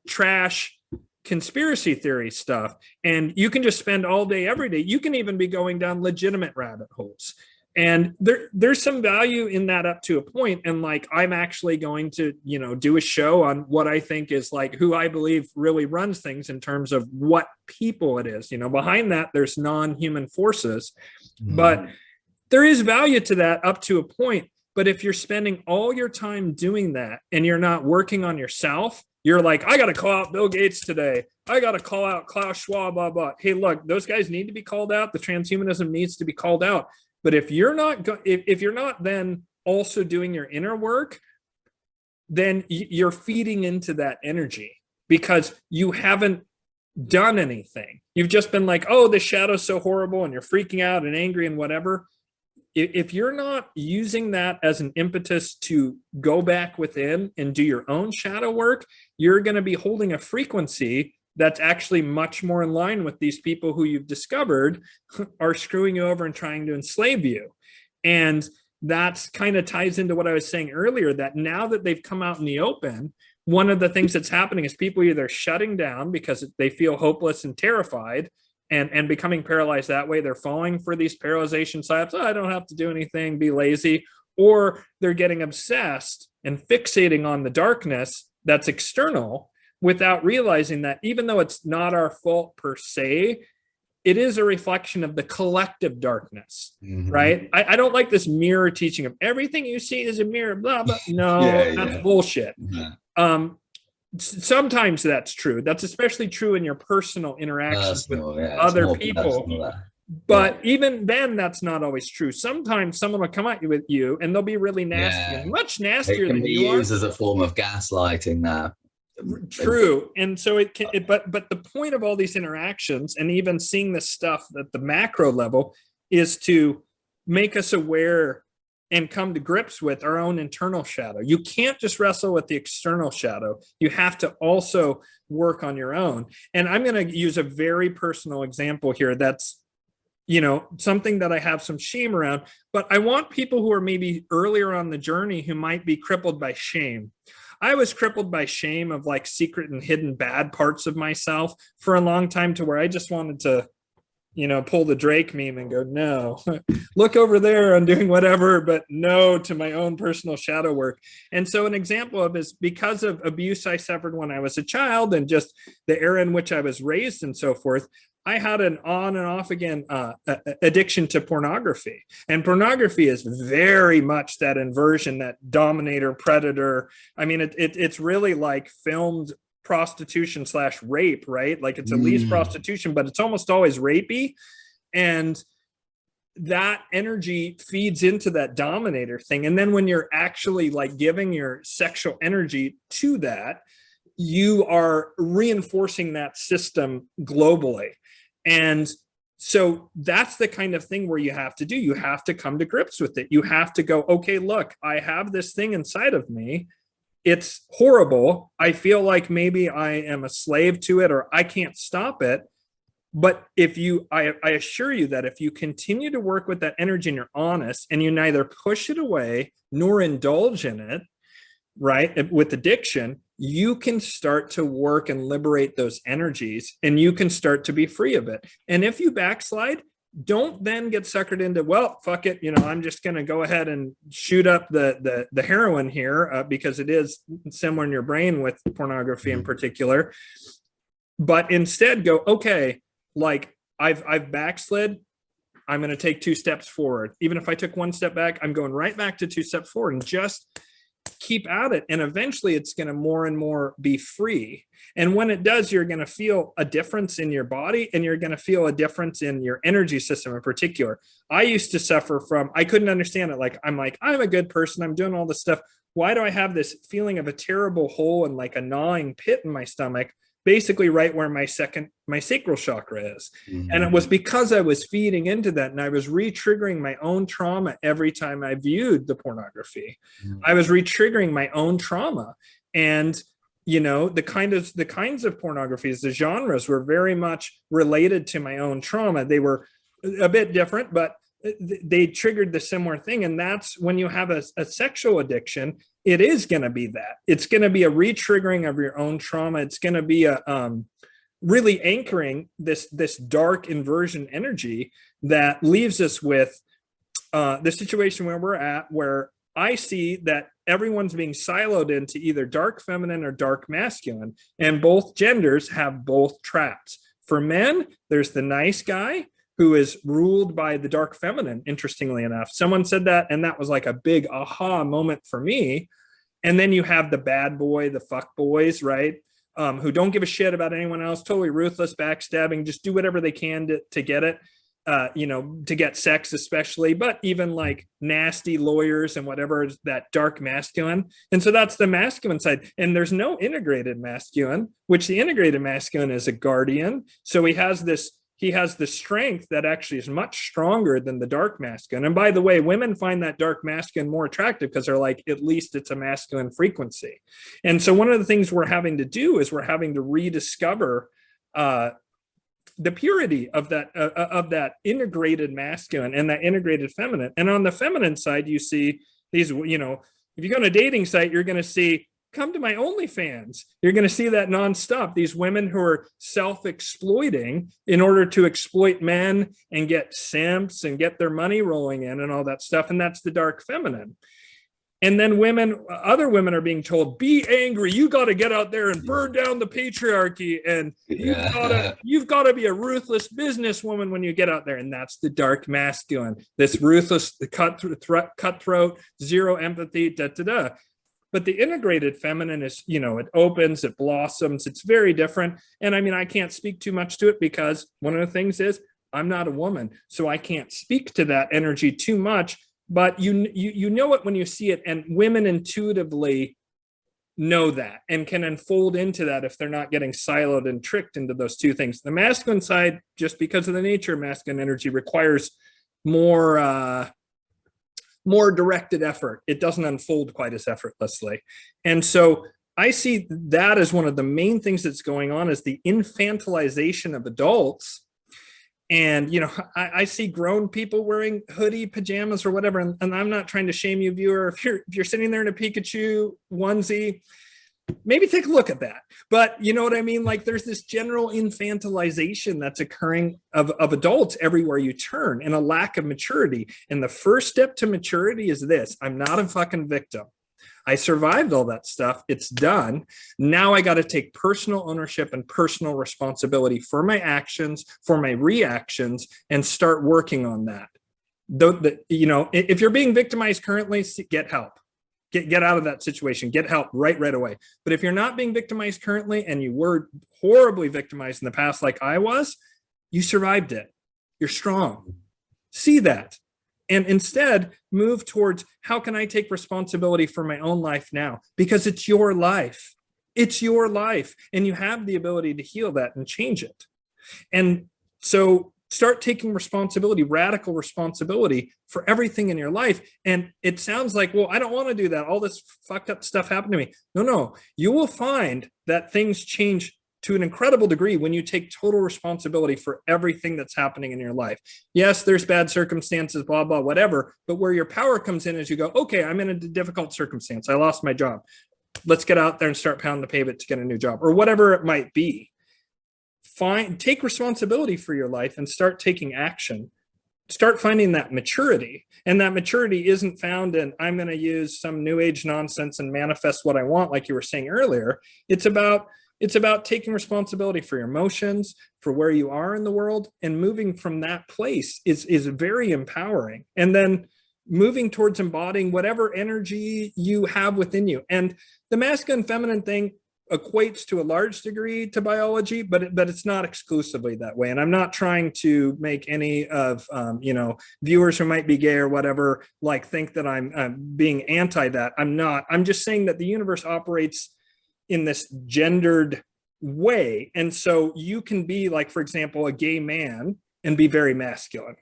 S1: trash conspiracy theory stuff. And you can just spend all day, every day. You can even be going down legitimate rabbit holes. And there's some value in that up to a point. And like, I'm actually going to, do a show on what I think is like who I believe really runs things in terms of what people it is. Behind that, there's non-human forces. But there is value to that up to a point. But if you're spending all your time doing that and you're not working on yourself, you're like, I got to call out Bill Gates today. I got to call out Klaus Schwab, blah, blah. Hey, look, those guys need to be called out. The transhumanism needs to be called out. But if you're not, if you're not then also doing your inner work, then you're feeding into that energy because you haven't done anything. You've just been like, oh, the shadow's so horrible, and you're freaking out and angry and whatever. If you're not using that as an impetus to go back within and do your own shadow work, you're going to be holding a frequency that's actually much more in line with these people who you've discovered are screwing you over and trying to enslave you. And that's kind of ties into what I was saying earlier, that now that they've come out in the open, one of the things that's happening is people either shutting down because they feel hopeless and terrified and becoming paralyzed that way. They're falling for these paralyzation psyops. Oh, I don't have to do anything, be lazy. Or they're getting obsessed and fixating on the darkness that's external without realizing that even though it's not our fault per se, it is a reflection of the collective darkness, right? I don't like this mirror teaching of everything you see is a mirror, blah, blah. No, that's bullshit. Sometimes that's true. That's especially true in your personal interactions with other people. But even then, that's not always true. Sometimes someone will come at you with you and they'll be really nasty, and much nastier than you are. It can be
S2: used as a form of gaslighting now.
S1: True. And so it can, but the point of all these interactions and even seeing this stuff at the macro level is to make us aware and come to grips with our own internal shadow. You can't just wrestle with the external shadow. You have to also work on your own. And I'm going to use a very personal example here. That's, something that I have some shame around, but I want people who are maybe earlier on the journey who might be crippled by shame. I was crippled by shame of like secret and hidden bad parts of myself for a long time, to where I just wanted to, pull the Drake meme and go, no, look over there, I'm doing whatever, but no to my own personal shadow work. And so an example of is because of abuse I suffered when I was a child and just the era in which I was raised and so forth, I had an on and off again addiction to pornography. And pornography is very much that inversion, that dominator, predator. I mean, it's really like filmed prostitution / rape, right? Like it's at least prostitution, but it's almost always rapey. And that energy feeds into that dominator thing. And then when you're actually like giving your sexual energy to that, you are reinforcing that system globally. And so that's the kind of thing where you have to do. You have to come to grips with it. You have to go, okay, look, I have this thing inside of me. It's horrible. I feel like maybe I am a slave to it or I can't stop it. But I assure you that if you continue to work with that energy and you're honest and you neither push it away nor indulge in it, right? With addiction, you can start to work and liberate those energies, and you can start to be free of it. And if you backslide, don't then get suckered into, well, fuck it, I'm just going to go ahead and shoot up the heroin here, because it is somewhere in your brain with pornography in particular. But instead go, okay, like I've backslid, I'm going to take 2 steps forward. Even if I took 1 step back, I'm going right back to 2 steps forward, and just keep at it. And eventually it's going to more and more be free. And when it does, you're going to feel a difference in your body, and you're going to feel a difference in your energy system in particular. I used to suffer from, I couldn't understand it. I'm a good person, I'm doing all this stuff. Why do I have this feeling of a terrible hole and like a gnawing pit in my stomach, basically right where my sacral chakra is? Mm-hmm. And it was because I was feeding into that, and I was re-triggering my own trauma every time I viewed the pornography. Mm-hmm. I was re-triggering my own trauma. And the kinds of pornographies, the genres were very much related to my own trauma. They were a bit different, but they triggered the similar thing. And that's when you have a sexual addiction, it is going to be that. It's going to be a re-triggering of your own trauma. It's going to be a really anchoring this dark inversion energy that leaves us with the situation where we're at, where I see that everyone's being siloed into either dark feminine or dark masculine, and both genders have both traps. For men, there's the nice guy who is ruled by the dark feminine, interestingly enough. Someone said that, and that was like a big aha moment for me. And then you have the bad boy, the fuck boys, right? Who don't give a shit about anyone else, totally ruthless, backstabbing, just do whatever they can to get it. To get sex especially, but even like nasty lawyers and whatever is that dark masculine. And so that's the masculine side. And there's no integrated masculine, which the integrated masculine is a guardian. So he has the strength that actually is much stronger than the dark masculine. And by the way, women find that dark masculine more attractive because they're like, at least it's a masculine frequency. And so one of the things we're having to do is we're having to rediscover the purity of that integrated masculine and that integrated feminine. And on the feminine side, you see these, if you go on a dating site, you're going to see, come to my OnlyFans. You're going to see that nonstop. These women who are self-exploiting in order to exploit men and get simps and get their money rolling in and all that stuff. And that's the dark feminine. And then other women are being told, be angry. You got to get out there and burn down the patriarchy. And you've got to be a ruthless businesswoman when you get out there. And that's the dark masculine, this ruthless, the cutthroat, zero empathy, da-da-da. But the integrated feminine is, it opens, it blossoms. It's very different. And I mean, I can't speak too much to it because one of the things is I'm not a woman. So I can't speak to that energy too much. But you know it when you see it, and women intuitively know that and can unfold into that if they're not getting siloed and tricked into those two things. The masculine side, just because of the nature of masculine energy, requires more directed effort. It doesn't unfold quite as effortlessly. And so I see that as one of the main things that's going on, is the infantilization of adults. And, I see grown people wearing hoodie pajamas or whatever. And I'm not trying to shame you, viewer. If you're sitting there in a Pikachu onesie, maybe take a look at that. But you know what I mean? Like, there's this general infantilization that's occurring of adults everywhere you turn, and a lack of maturity. And the first step to maturity is this: I'm not a fucking victim. I survived all that stuff. It's done. Now I got to take personal ownership and personal responsibility for my actions, for my reactions, and start working on that. If you're being victimized currently, get help. Get out of that situation. Get help right away. But if you're not being victimized currently, and you were horribly victimized in the past like I was, you survived it. You're strong. See that. And instead move towards, how can I take responsibility for my own life now? Because it's your life. It's your life. And you have the ability to heal that and change it. And so start taking responsibility, radical responsibility for everything in your life. And it sounds like, well, I don't want to do that. All this fucked up stuff happened to me. No. You will find that things change to an incredible degree when you take total responsibility for everything that's happening in your life. Yes, there's bad circumstances, blah, blah, whatever. But where your power comes in is you go, okay, I'm in a difficult circumstance. I lost my job. Let's get out there and start pounding the pavement to get a new job, or whatever it might be. Take responsibility for your life and start taking action. Start finding that maturity. And that maturity isn't found in, I'm going to use some new age nonsense and manifest what I want, like you were saying earlier. It's about taking responsibility for your emotions, for where you are in the world, and moving from that place is very empowering. And then moving towards embodying whatever energy you have within you. And the masculine feminine thing equates to a large degree to biology, but it's not exclusively that way. And I'm not trying to make any of viewers who might be gay or whatever like think that I'm being anti that. I'm not. I'm just saying that the universe operates in this gendered way, and so you can be, like, for example, a gay man and be very masculine,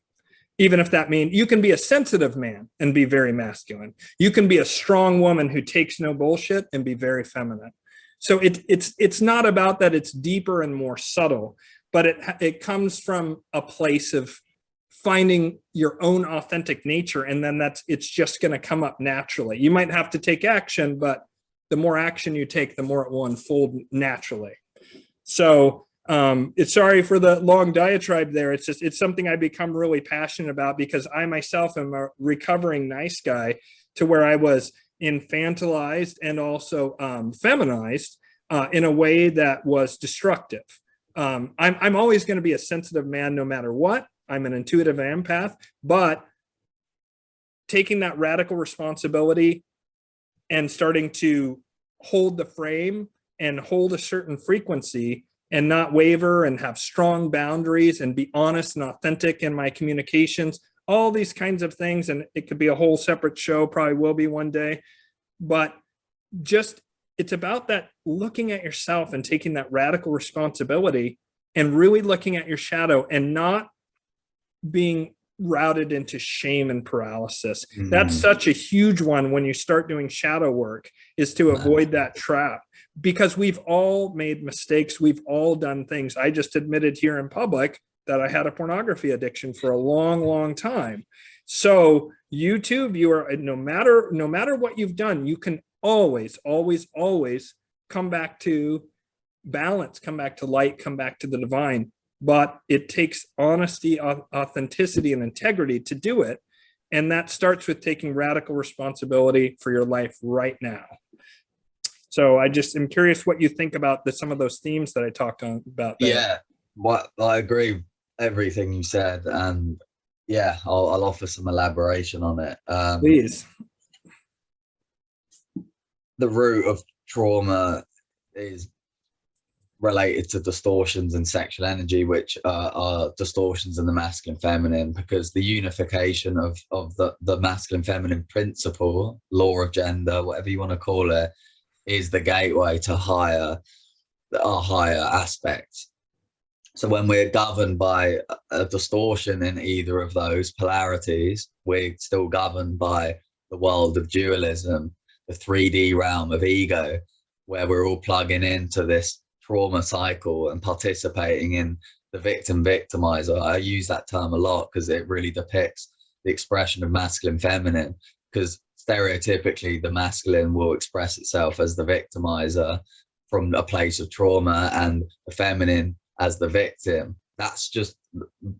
S1: even if that means you can be a sensitive man and be very masculine. You can be a strong woman who takes no bullshit and be very feminine. So it's not about that. It's deeper and more subtle, but it comes from a place of finding your own authentic nature, and then it's just going to come up naturally. You might have to take action, but the more action you take, the more it will unfold naturally. So it's sorry for the long diatribe there. It's something I become really passionate about, because I myself am a recovering nice guy, to where I was infantilized and also feminized in a way that was destructive. I'm always going to be a sensitive man no matter what. I'm an intuitive empath, but taking that radical responsibility and starting to hold the frame and hold a certain frequency and not waver and have strong boundaries and be honest and authentic in my communications, all these kinds of things. And it could be a whole separate show, probably will be one day, but just, it's about that, looking at yourself and taking that radical responsibility and really looking at your shadow and not being routed into shame and paralysis. Mm-hmm. That's such a huge one when you start doing shadow work, is to avoid that trap, because we've all made mistakes. We've all done things. I just admitted here in public that I had a pornography addiction for a long, long time. So you too, viewer, no matter what you've done, you can always, always, always come back to balance, come back to light, come back to the divine. But it takes honesty, authenticity, and integrity to do it. And that starts with taking radical responsibility for your life right now. So I just am curious what you think about some of those themes that I talked about there.
S2: Yeah, what I agree with everything you said, and yeah, I'll offer some elaboration on it.
S1: Please.
S2: The root of trauma is related to distortions in sexual energy, which are distortions in the masculine feminine, because the unification of the masculine feminine principle, law of gender, whatever you want to call it, is the gateway to our higher aspects. So when we're governed by a distortion in either of those polarities, we're still governed by the world of dualism, the 3D realm of ego, where we're all plugging into this trauma cycle and participating in the victim-victimizer. I use that term a lot because it really depicts the expression of masculine feminine, because stereotypically the masculine will express itself as the victimizer from a place of trauma, and the feminine as the victim. That's just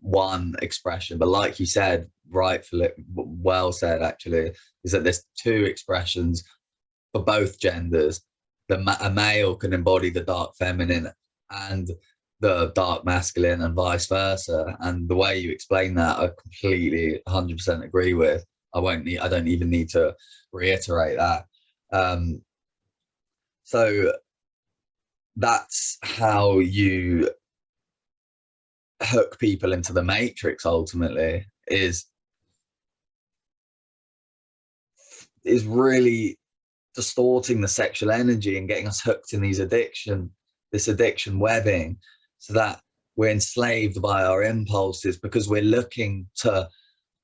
S2: one expression, but like you said, rightfully well said actually, is that there's two expressions for both genders. A male can embody the dark feminine and the dark masculine, and vice versa. And the way you explain that, I completely 100% agree with. I don't even need to reiterate that. So that's how you hook people into the matrix, ultimately, is really distorting the sexual energy and getting us hooked in this addiction webbing, so that we're enslaved by our impulses, because we're looking to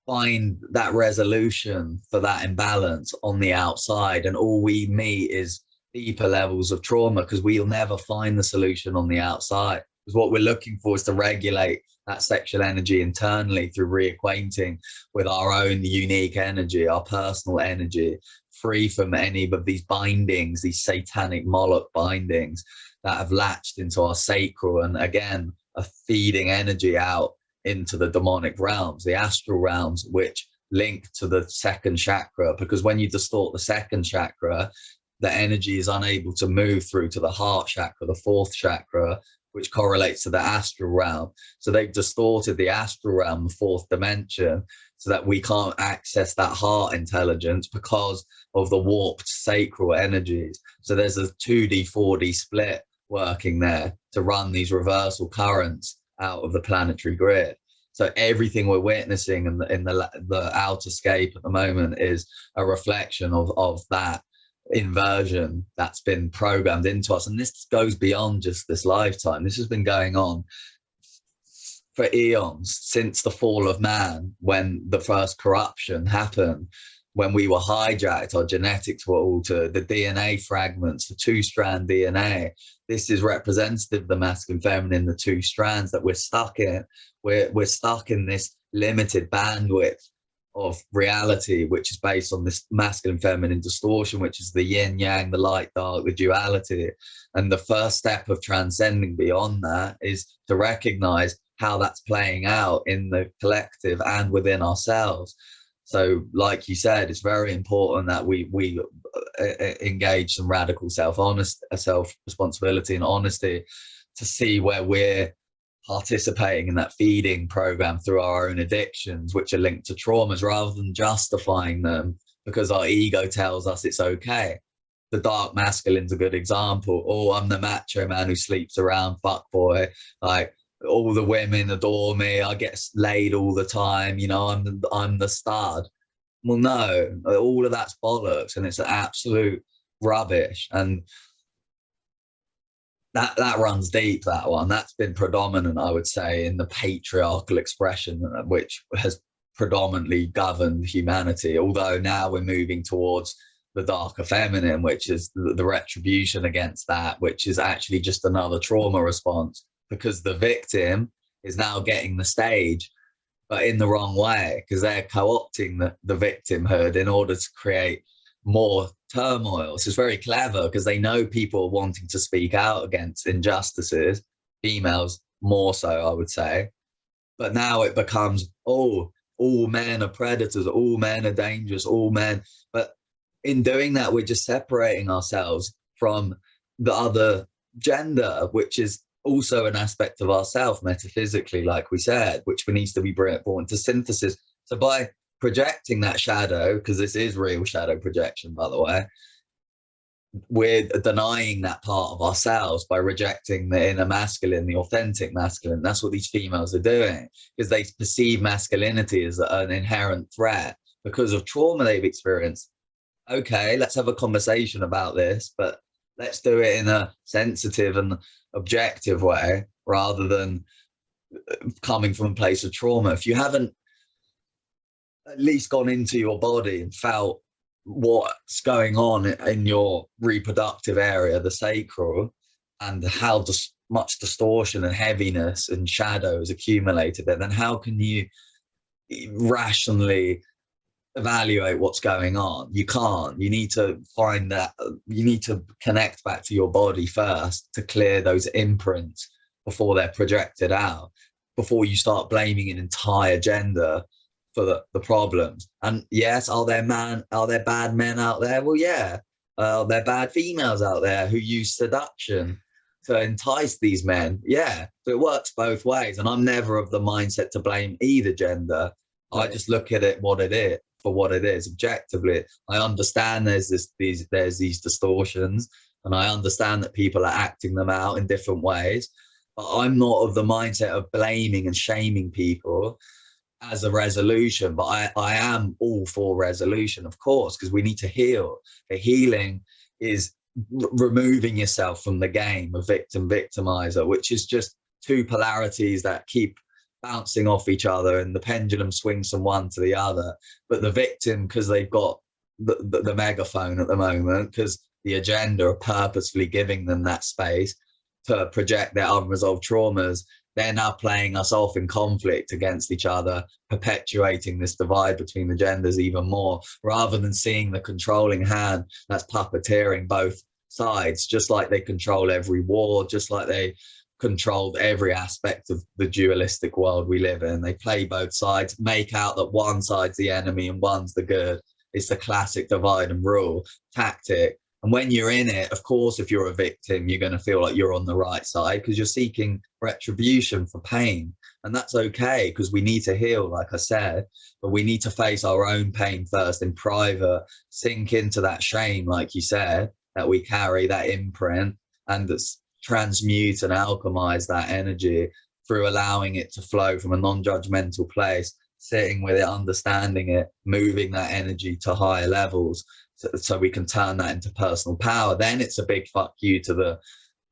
S2: find that resolution for that imbalance on the outside, and all we meet is deeper levels of trauma, because we'll never find the solution on the outside. Because what we're looking for is to regulate that sexual energy internally through reacquainting with our own unique energy, our personal energy, free from any of these bindings, these satanic Moloch bindings that have latched into our sacral, and again are feeding energy out into the demonic realms, the astral realms, which link to the second chakra. Because when you distort the second chakra, the energy is unable to move through to the heart chakra, the fourth chakra, which correlates to the astral realm. So they've distorted the astral realm, the fourth dimension, so that we can't access that heart intelligence because of the warped sacral energies. So there's a 2D, 4D split working there to run these reversal currents out of the planetary grid. So everything we're witnessing in the outer scape at the moment is a reflection of that inversion that's been programmed into us. And this goes beyond just this lifetime. This has been going on for eons, since the fall of man, when the first corruption happened, when we were hijacked, our genetics were altered, the DNA fragments, the two-strand DNA. This is representative of the masculine feminine, the two strands that we're stuck in. We're stuck in this limited bandwidth of reality, which is based on this masculine feminine distortion, which is the yin yang, the light dark, the duality. And the first step of transcending beyond that is to recognize how that's playing out in the collective and within ourselves. So like you said, it's very important that we engage some radical self-responsibility and honesty to see where we're participating in that feeding program through our own addictions, which are linked to traumas, rather than justifying them because our ego tells us it's okay. The dark masculine's a good example. Oh, I'm the macho man who sleeps around, fuck boy. Like, all the women adore me. I get laid all the time. You know, I'm the stud. Well, no, all of that's bollocks, and it's absolute rubbish. And that runs deep, that one. That's been predominant, I would say, in the patriarchal expression, which has predominantly governed humanity. Although now we're moving towards the darker feminine, which is the retribution against that, which is actually just another trauma response, because the victim is now getting the stage, but in the wrong way, because they're co-opting the victimhood in order to create more turmoil. So it's very clever, because they know people are wanting to speak out against injustices, females more so, I would say. But now it becomes, oh, all men are predators, all men are dangerous, all men. But in doing that, we're just separating ourselves from the other gender, which is also an aspect of ourself metaphysically, like we said, which needs to be brought into synthesis. So by projecting that shadow, because this is real shadow projection, by the way, we're denying that part of ourselves by rejecting the inner masculine, the authentic masculine. That's what these females are doing, because they perceive masculinity as an inherent threat because of trauma they've experienced. Okay, let's have a conversation about this, but let's do it in a sensitive and objective way, rather than coming from a place of trauma. If you haven't at least gone into your body and felt what's going on in your reproductive area, the sacral, and how much distortion and heaviness and shadow is accumulated there, then how can you rationally evaluate what's going on? You can't. You need to find that, you need to connect back to your body first to clear those imprints before they're projected out, before you start blaming an entire gender for the problems. And yes, are there bad men out there? Well, yeah. Are there bad females out there who use seduction to entice these men? Yeah. So it works both ways. And I'm never of the mindset to blame either gender. Right. I just look at it for what it is objectively. I understand there's these distortions, and I understand that people are acting them out in different ways, but I'm not of the mindset of blaming and shaming people as a resolution. But I am all for resolution, of course, because we need to heal. The healing is removing yourself from the game of victimizer, which is just two polarities that keep bouncing off each other, and the pendulum swings from one to the other. But the victim, because they've got the megaphone at the moment, because the agenda are purposefully giving them that space to project their unresolved traumas, they're now playing us off in conflict against each other, perpetuating this divide between the genders even more, rather than seeing the controlling hand that's puppeteering both sides, just like they control every war, just like they controlled every aspect of the dualistic world we live in. They play both sides, make out that one side's the enemy and one's the good. It's the classic divide and rule tactic. And when you're in it, of course, if you're a victim, you're going to feel like you're on the right side because you're seeking retribution for pain. And that's okay, because we need to heal, like I said, but we need to face our own pain first in private, sink into that shame, like you said, that we carry, that imprint, and that's transmute and alchemize that energy through allowing it to flow from a non-judgmental place, sitting with it, understanding it, moving that energy to higher levels. So we can turn that into personal power. Then it's a big fuck you to the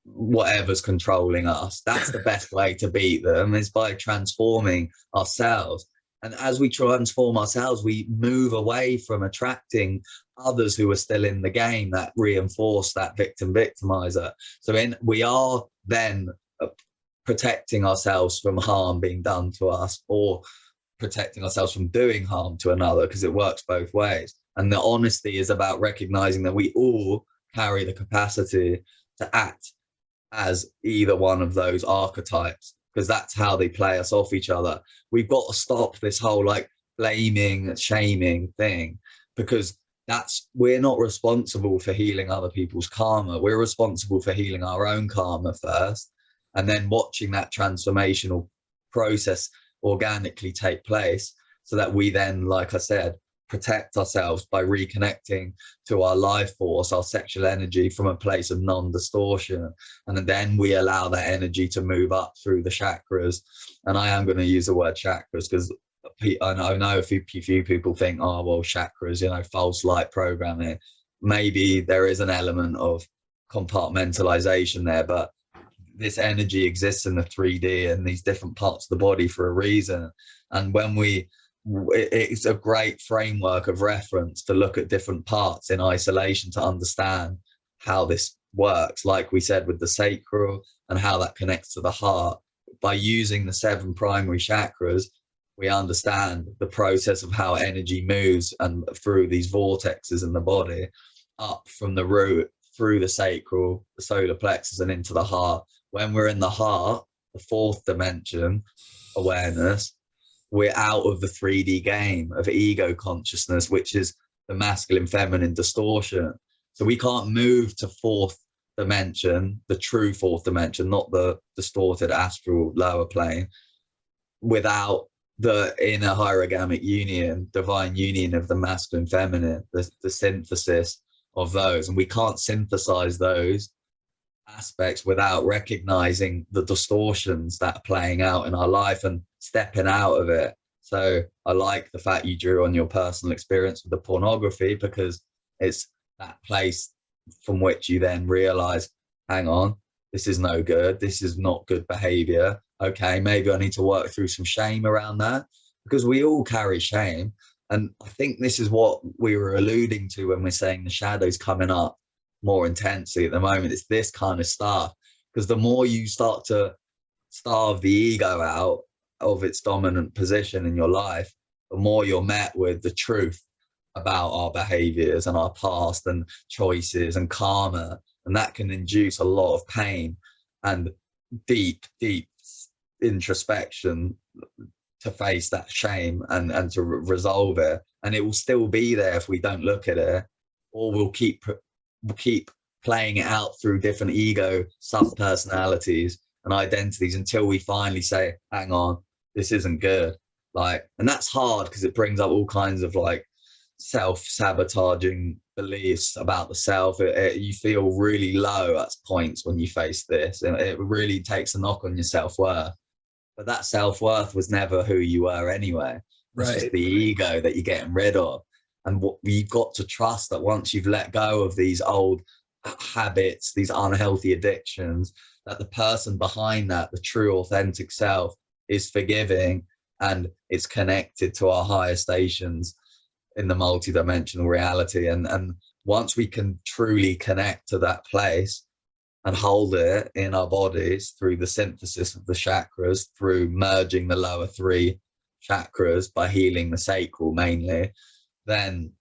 S2: whatever's controlling us. That's the best way to beat them, is by transforming ourselves. And as we transform ourselves, we move away from attracting others who are still in the game that reinforce that victimizer. So we are then protecting ourselves from harm being done to us, or protecting ourselves from doing harm to another, because it works both ways. And the honesty is about recognizing that we all carry the capacity to act as either one of those archetypes, because that's how they play us off each other. We've got to stop this whole like blaming, shaming thing, because we're not responsible for healing other people's karma. We're responsible for healing our own karma first, and then watching that transformational process organically take place, so that we then, like I said, protect ourselves by reconnecting to our life force, our sexual energy, from a place of non-distortion. And then we allow that energy to move up through the chakras. And I am going to use the word chakras because I know a few people think, oh, well, chakras, false light programming. Maybe there is an element of compartmentalization there, but this energy exists in the 3D and these different parts of the body for a reason. And when it's a great framework of reference to look at different parts in isolation to understand how this works, like we said with the sacral and how that connects to the heart. By using the 7 primary chakras, we understand the process of how energy moves and through these vortexes in the body, up from the root, through the sacral, the solar plexus, and into the heart. When we're in the heart, the 4th dimension awareness, we're out of the 3D game of ego consciousness, which is the masculine feminine distortion. So we can't move to 4th dimension, the true 4th dimension, not the distorted astral lower plane, without the inner hierogamic union, divine union of the masculine feminine, the synthesis of those. And we can't synthesize those aspects without recognizing the distortions that are playing out in our life and stepping out of it. So I like the fact you drew on your personal experience with the pornography, because it's that place from which you then realize, hang on, this is no good, this is not good behavior. Okay, maybe I need to work through some shame around that, because we all carry shame. And I think this is what we were alluding to when we're saying the shadow's coming up more intensely at the moment. It's this kind of stuff, because the more you start to starve the ego out of its dominant position in your life, the more you're met with the truth about our behaviors and our past and choices and karma. And that can induce a lot of pain and deep introspection to face that shame and to resolve it. And it will still be there if we don't look at it, or we'll keep playing it out through different ego sub-personalities and identities until we finally say, hang on, this isn't good. And that's hard, because it brings up all kinds of self-sabotaging beliefs about the self. You feel really low at points when you face this, and it really takes a knock on your self-worth. But that self-worth was never who you were anyway. It's just the ego that you're getting rid of. And you've got to trust that once you've let go of these old habits, these unhealthy addictions, that the person behind that, the true authentic self, is forgiving and it's connected to our higher stations in the multidimensional reality. And once we can truly connect to that place and hold it in our bodies through the synthesis of the chakras, through merging the lower three chakras by healing the sacral mainly, then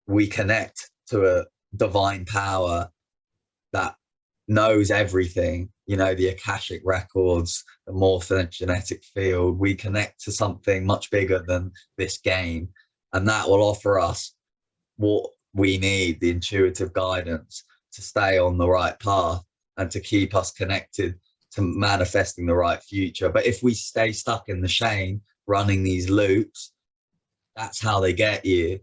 S2: we connect to a divine power that knows everything, you know, the Akashic records, the morphogenetic field. We connect to something much bigger than this game, and that will offer us what we need, the intuitive guidance to stay on the right path and to keep us connected to manifesting the right future. But if we stay stuck in the shame, running these loops, that's how they get you,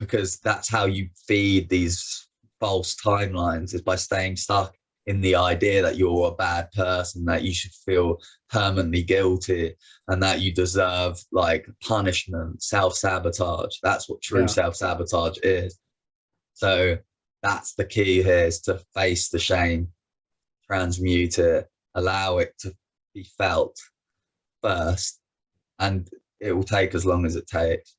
S2: because that's how you feed these false timelines, is by staying stuck in the idea that you're a bad person, that you should feel permanently guilty, and that you deserve like punishment, self-sabotage. That's what true self-sabotage is. So that's the key here, is to face the shame, transmute it, allow it to be felt first, and it will take as long as it takes.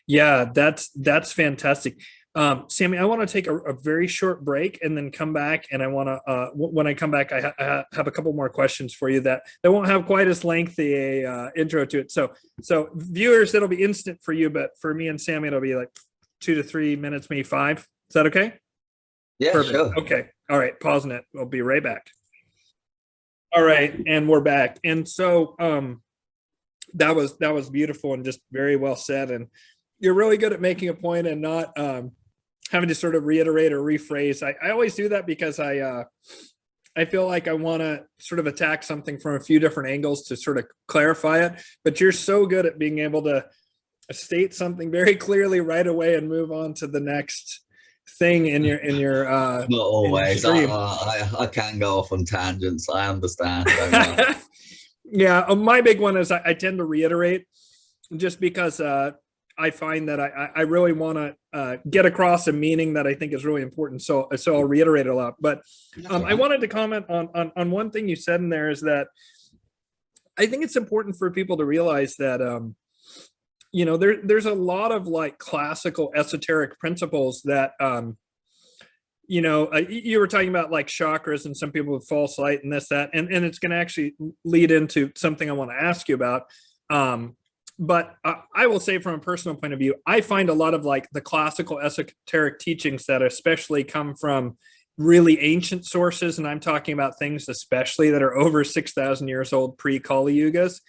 S1: Yeah, that's fantastic. Sami, I want to take a very short break and then come back. And I want to, when I come back, I have a couple more questions for you that won't have quite as lengthy a intro to it. So viewers, it'll be instant for you, but for me and Sami, it'll be like 2 to 3 minutes, maybe 5. Is that okay?
S2: Yeah,
S1: perfect.
S2: Sure.
S1: Okay. All right. Pausing it. We'll be right back. All right. And we're back. And so, that was beautiful and just very well said. And you're really good at making a point and not having to sort of reiterate or rephrase. I always do that because I feel like I want to sort of attack something from a few different angles to sort of clarify it. But you're so good at being able to state something very clearly right away and move on to the next thing in your
S2: not always. I can go off on tangents. I understand.
S1: Yeah, my big one is I tend to reiterate, just because I find that I really want to get across a meaning that I think is really important. So I'll reiterate a lot. But I wanted to comment on one thing you said in there, is that I think it's important for people to realize that you know, there's a lot of like classical esoteric principles that you know, you were talking about like chakras and some people with false light and this, that, and it's going to actually lead into something I want to ask you about. But I will say, from a personal point of view, I find a lot of like the classical esoteric teachings that especially come from really ancient sources, and I'm talking about things especially that are over 6,000 years old, pre-Kali Yugas,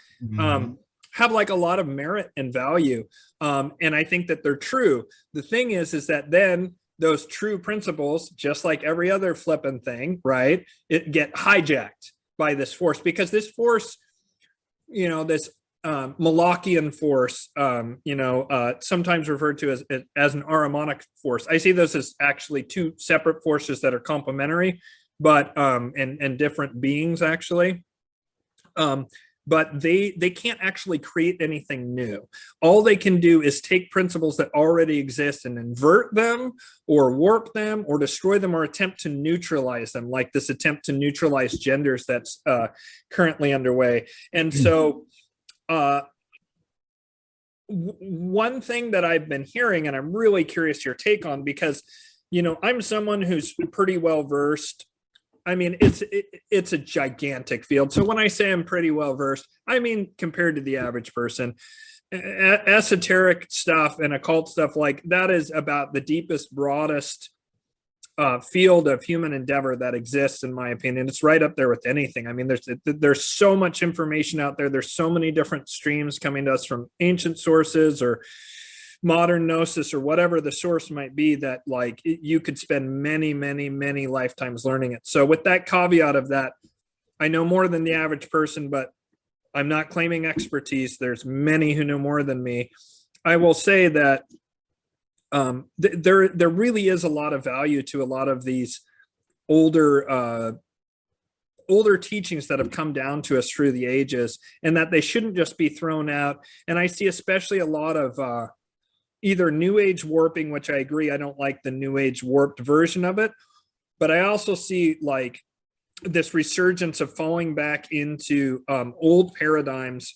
S1: have like a lot of merit and value. And I think that they're true. The thing is that then those true principles, just like every other flipping thing, right, it get hijacked by this force, because this force, you know, this Molochian force, you know, sometimes referred to as an Ahrimanic force. I see those as actually two separate forces that are complementary, but and different beings actually. But they can't actually create anything new. All they can do is take principles that already exist and invert them or warp them or destroy them or attempt to neutralize them, like this attempt to neutralize genders that's currently underway. And so one thing that I've been hearing, and I'm really curious your take on, because, you know, I'm someone who's pretty well versed. I mean, it's a gigantic field. So when I say I'm pretty well versed, I mean, compared to the average person, esoteric stuff and occult stuff, like that is about the deepest, broadest field of human endeavor that exists, in my opinion. It's right up there with anything. I mean, there's so much information out there. There's so many different streams coming to us from ancient sources or modern gnosis or whatever the source might be, that like you could spend many, many, many lifetimes learning it. So with that caveat of that, I know more than the average person, but I'm not claiming expertise. There's many who know more than me. I will say that there really is a lot of value to a lot of these older teachings that have come down to us through the ages, and that they shouldn't just be thrown out. And I see especially a lot of either new age warping, which I agree, I don't like the new age warped version of it, but I also see like this resurgence of falling back into old paradigms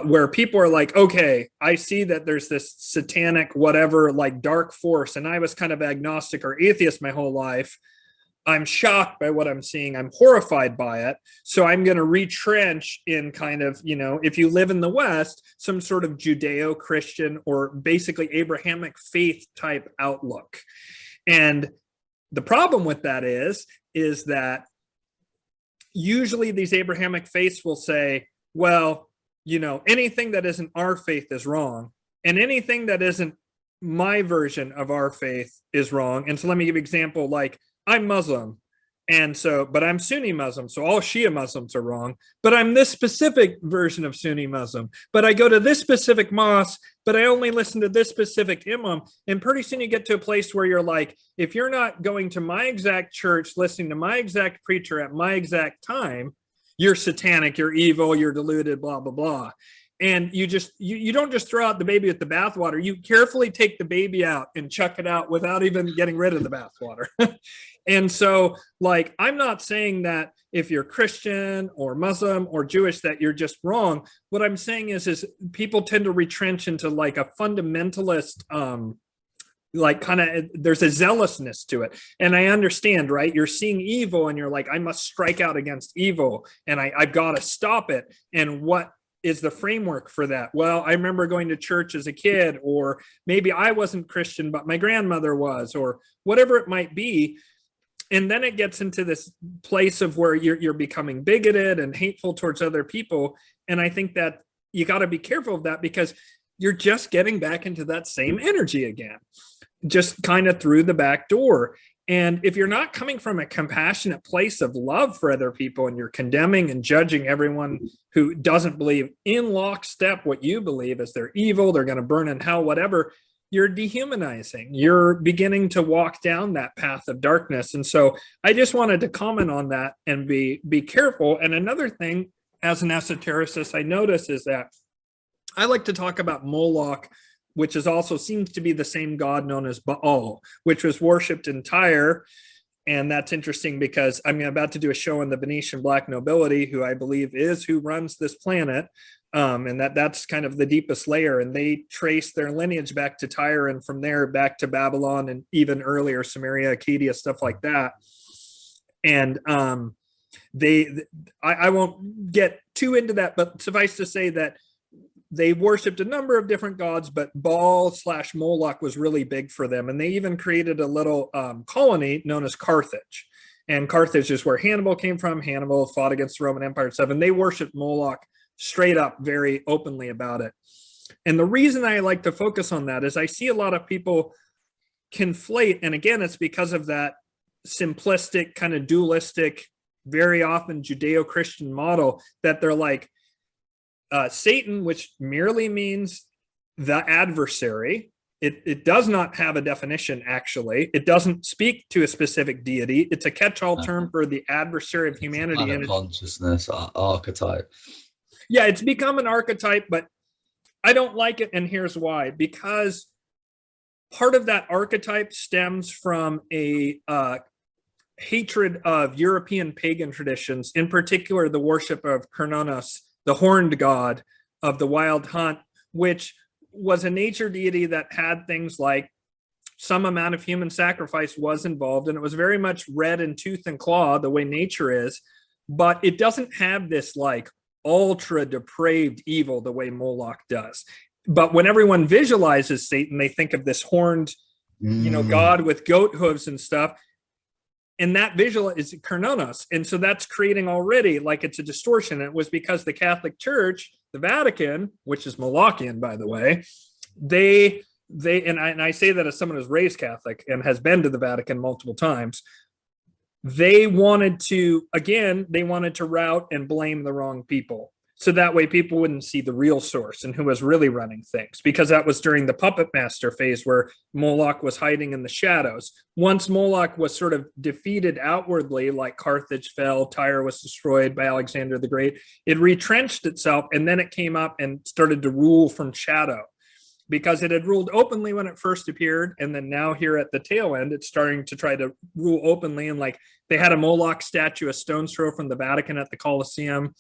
S1: where people are like, okay, I see that there's this satanic, whatever, like dark force. And I was kind of agnostic or atheist my whole life. I'm shocked by what I'm seeing. I'm horrified by it. So I'm going to retrench in kind of, if you live in the West, some sort of Judeo-Christian or basically Abrahamic faith type outlook. And the problem with that is that usually these Abrahamic faiths will say, well, anything that isn't our faith is wrong, and anything that isn't my version of our faith is wrong. And so let me give you an example, like, I'm Muslim, but I'm Sunni Muslim, so all Shia Muslims are wrong, but I'm this specific version of Sunni Muslim, but I go to this specific mosque, but I only listen to this specific imam. And pretty soon you get to a place where you're like, if you're not going to my exact church, listening to my exact preacher at my exact time, you're satanic, you're evil, you're deluded, blah, blah, blah. And you don't just throw out the baby with the bathwater. You carefully take the baby out and chuck it out without even getting rid of the bathwater. And so, like, I'm not saying that if you're Christian or Muslim or Jewish that you're just wrong. What I'm saying is people tend to retrench into like a fundamentalist, like kind of, there's a zealousness to it. And I understand, right? You're seeing evil and you're like, I must strike out against evil and I've got to stop it. And what is the framework for that? Well, I remember going to church as a kid, or maybe I wasn't Christian, but my grandmother was, or whatever it might be. And then it gets into this place of where you're becoming bigoted and hateful towards other people. And I think that you got to be careful of that, because you're just getting back into that same energy again, just kind of through the back door. And if you're not coming from a compassionate place of love for other people, and you're condemning and judging everyone who doesn't believe in lockstep what you believe, as they're evil, they're going to burn in hell, whatever, you're dehumanizing. You're beginning to walk down that path of darkness. And so I just wanted to comment on that and be careful. And another thing, as an esotericist, I notice is that I like to talk about Moloch, which is also seems to be the same god known as Baal, which was worshipped in Tyre. And that's interesting because I'm about to do a show on the Venetian Black nobility, who I believe is who runs this planet. And that's kind of the deepest layer. And they trace their lineage back to Tyre, and from there back to Babylon, and even earlier Samaria, Acadia, stuff like that. And I won't get too into that, but suffice to say that they worshipped a number of different gods, but Baal/Moloch was really big for them. And they even created a little colony known as Carthage. And Carthage is where Hannibal came from. Hannibal fought against the Roman Empire and stuff, and they worshipped Moloch straight up, very openly about it. And the reason I like to focus on that is I see a lot of people conflate, and again, it's because of that simplistic, kind of dualistic, very often Judeo-Christian model, that they're like, Satan, which merely means the adversary. It does not have a definition, actually. It doesn't speak to a specific deity. It's a catch-all term for the adversary of humanity.
S2: Kind of consciousness archetype.
S1: Yeah, it's become an archetype, but I don't like it, and here's why. Because part of that archetype stems from a hatred of European pagan traditions, in particular the worship of Cernunnos, the horned god of the wild hunt, which was a nature deity that had things like some amount of human sacrifice was involved, and it was very much red in tooth and claw, the way nature is, but it doesn't have this like ultra depraved evil the way Moloch does. But when everyone visualizes Satan, they think of this horned, god with goat hooves and stuff. And that visual is Cernunnos. And so that's creating already like it's a distortion. And it was because the Catholic Church, the Vatican, which is Molochian, by the way, I say that as someone who's raised Catholic and has been to the Vatican multiple times, they wanted to route and blame the wrong people. So that way people wouldn't see the real source and who was really running things, because that was during the puppet master phase where Moloch was hiding in the shadows. Once Moloch was sort of defeated outwardly, like Carthage fell, Tyre was destroyed by Alexander the Great, it retrenched itself, and then it came up and started to rule from shadow, because it had ruled openly when it first appeared. And then now here at the tail end, it's starting to try to rule openly. And like they had a Moloch statue, a stone's throw from the Vatican at the Colosseum.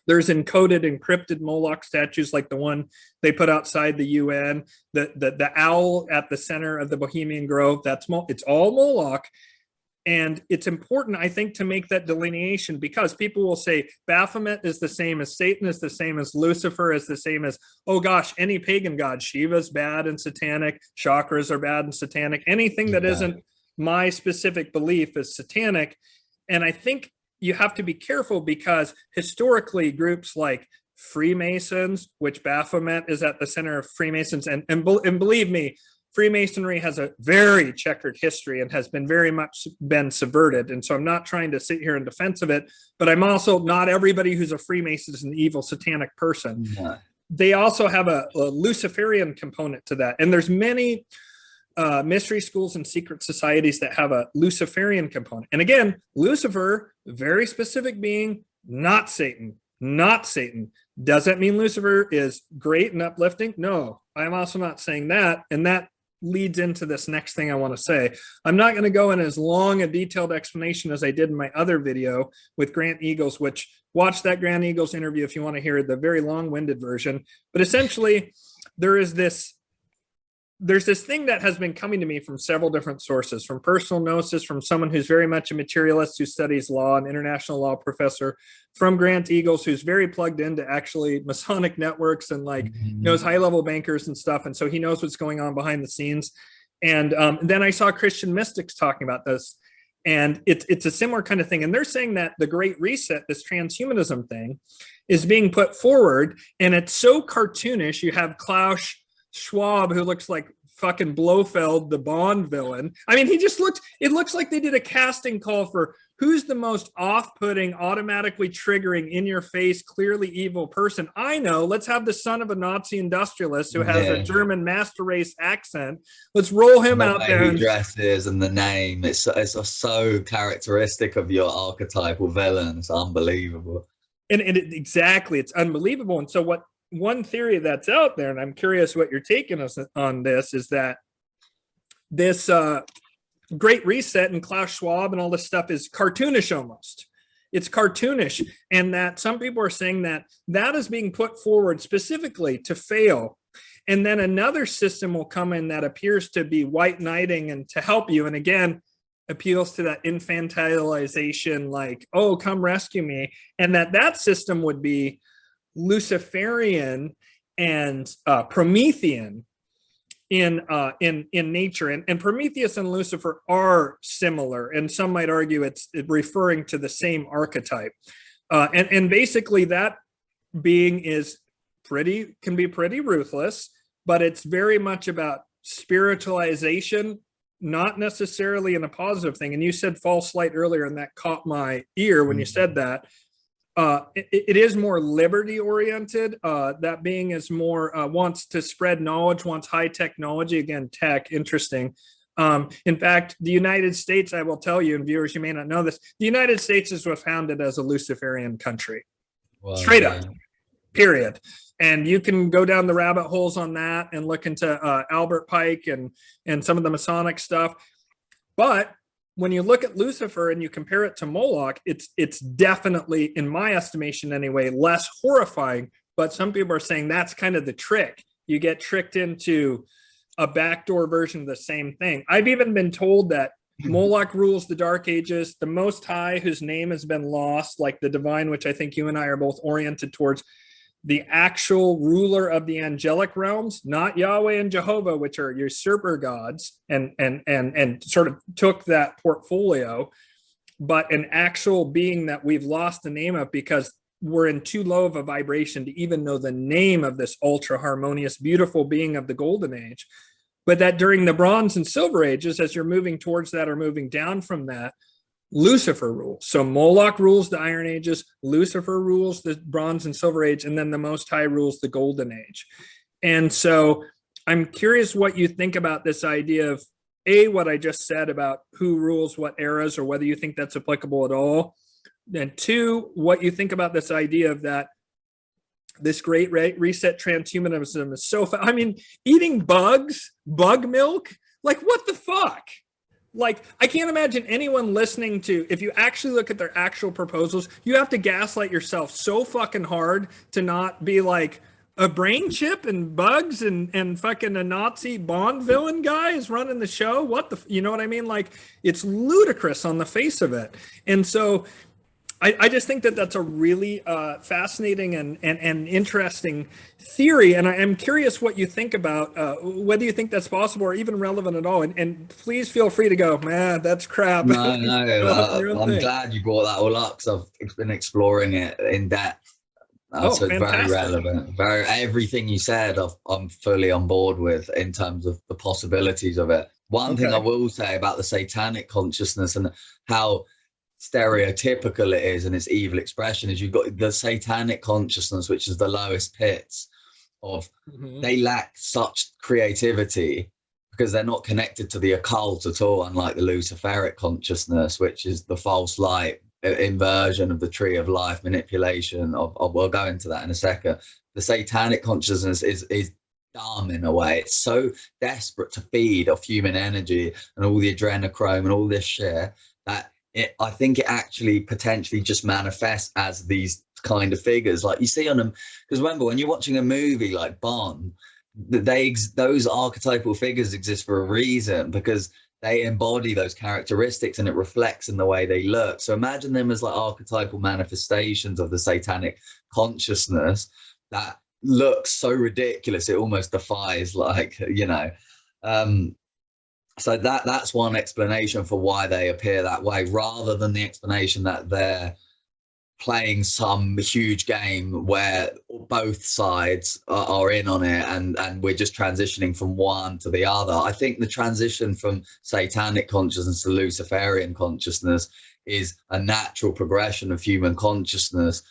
S1: There's encoded, encrypted Moloch statues like the one they put outside the UN, the owl at the center of the Bohemian Grove. It's all Moloch. And it's important, I think, to make that delineation, because people will say Baphomet is the same as Satan, is the same as Lucifer, is the same as, oh gosh, any pagan god. Shiva's bad and satanic. Chakras are bad and satanic. Anything that isn't my specific belief is satanic. And I think you have to be careful, because historically groups like Freemasons, which Baphomet is at the center of Freemasons, and believe me, Freemasonry has a very checkered history and has been very much been subverted. And so I'm not trying to sit here in defense of it, but I'm also not everybody who's a Freemason is an evil satanic person.
S2: No.
S1: They also have a Luciferian component to that. And there's many mystery schools and secret societies that have a Luciferian component. And again, Lucifer, very specific being, not Satan, not Satan. Does that mean Lucifer is great and uplifting? No, I'm also not saying that. And that leads into this next thing I want to say. I'm not going to go in as long a detailed explanation as I did in my other video with Grant Eagles, which watch that Grant Eagles interview if you want to hear the very long-winded version. But essentially, there's this thing that has been coming to me from several different sources, from personal gnosis, from someone who's very much a materialist who studies law, an international law professor, from Grant Eagles, who's very plugged into actually Masonic networks and knows high-level bankers and stuff. And so he knows what's going on behind the scenes. And then I saw Christian mystics talking about this. And it's a similar kind of thing. And they're saying that the Great Reset, this transhumanism thing, is being put forward. And it's so cartoonish. You have Klaus Schwab, who looks like fucking Blofeld, the Bond villain. I mean, it looks like they did a casting call for who's the most off-putting, automatically triggering, in your face, clearly evil person. I know, let's have the son of a Nazi industrialist who has a German master race accent. Let's roll him out there.
S2: The dresses and the name, it's so characteristic of your archetypal villain. It's unbelievable.
S1: And exactly, it's unbelievable. And so one theory that's out there, and I'm curious what you're taking us on this, is that this Great Reset and Klaus Schwab and all this stuff is cartoonish almost. It's cartoonish. And that some people are saying that is being put forward specifically to fail. And then another system will come in that appears to be white knighting and to help you. And again, appeals to that infantilization, like, oh, come rescue me. And that system would be Luciferian and Promethean in nature, and Prometheus and Lucifer are similar, and some might argue it's referring to the same archetype, and basically that being can be pretty ruthless, but it's very much about spiritualization, not necessarily in a positive thing. And you said false light earlier, and that caught my ear when you said that. It is more liberty oriented. That being is more wants to spread knowledge, wants high technology. Again, tech, interesting. In fact, the United States, I will tell you, and viewers, you may not know this, the United States was founded as a Luciferian country. Wow, straight up, period. And you can go down the rabbit holes on that and look into Albert Pike and some of the Masonic stuff. But when you look at Lucifer and you compare it to Moloch, it's definitely, in my estimation anyway, less horrifying. But some people are saying that's kind of the trick. You get tricked into a backdoor version of the same thing. I've even been told that Moloch rules the Dark Ages. The Most High, whose name has been lost, like the divine, which I think you and I are both oriented towards, the actual ruler of the angelic realms, not Yahweh and Jehovah, which are usurper gods, and sort of took that portfolio, but an actual being that we've lost the name of because we're in too low of a vibration to even know the name of this ultra harmonious, beautiful being of the Golden Age. But that during the Bronze and Silver Ages, as you're moving towards that or moving down from that, Lucifer rules. So Moloch rules the Iron Ages, Lucifer rules the Bronze and Silver Age, and then the Most High rules the Golden Age. And so I'm curious what you think about this idea of, A, what I just said about who rules what eras, or whether you think that's applicable at all. And two, what you think about this idea of that this Great Reset transhumanism is so, I mean, eating bugs, bug milk, like what the fuck? like, I can't imagine anyone listening to, if you actually look at their actual proposals, you have to gaslight yourself so fucking hard to not be like, a brain chip and bugs and fucking a Nazi Bond villain guy is running the show. What the, you know what I mean? Like, it's ludicrous on the face of it. And so I just think that that's a really fascinating and interesting theory. And I'm curious what you think about whether you think that's possible or even relevant at all. And please feel free to go, man, that's crap.
S2: No, no, I'm glad you brought that all up because I've been exploring it in depth. So it's very relevant. Everything you said, I'm fully on board with in terms of the possibilities of it. One thing I will say about the satanic consciousness and how stereotypical it is and its evil expression is you've got the satanic consciousness, which is the lowest pits of, they lack such creativity because they're not connected to the occult at all, unlike the Luciferic consciousness, which is the false light inversion of the tree of life, manipulation of we'll go into that in a second. The satanic consciousness is dumb in a way. It's so desperate to feed off human energy and all the adrenochrome and all this shit that I think it actually potentially just manifests as these kind of figures like you see on them. Because remember, when you're watching a movie like Bond, those archetypal figures exist for a reason, because they embody those characteristics and it reflects in the way they look. So imagine them as like archetypal manifestations of the satanic consciousness that looks so ridiculous it almost defies, like, you know. So that's one explanation for why they appear that way, rather than the explanation that they're playing some huge game where both sides are in on it and we're just transitioning from one to the other. I think the transition from satanic consciousness to Luciferian consciousness is a natural progression of human consciousness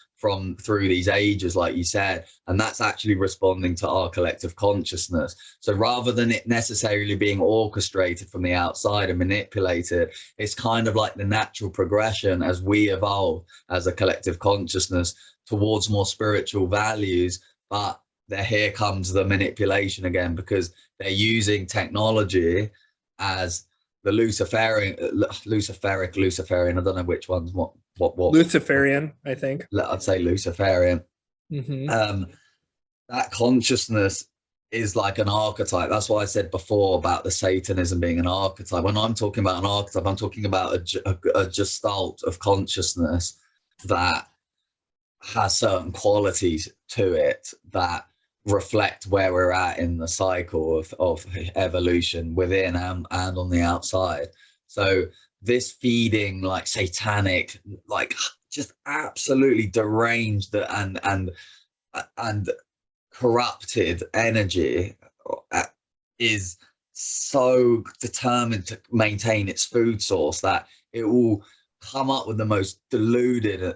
S2: through these ages, like you said, and that's actually responding to our collective consciousness. So rather than it necessarily being orchestrated from the outside and manipulated, it's kind of like the natural progression as we evolve as a collective consciousness towards more spiritual values. But here comes the manipulation again, because they're using technology as the Luciferian, I don't know which one's what
S1: Luciferian, I think.
S2: I'd say Luciferian. That consciousness is like an archetype. That's why I said before about the Satanism being an archetype. When I'm talking about an archetype, I'm talking about a gestalt of consciousness that has certain qualities to it that reflect where we're at in the cycle of evolution within and on the outside. So this feeding, like satanic, like just absolutely deranged and corrupted energy is so determined to maintain its food source that it will come up with the most deluded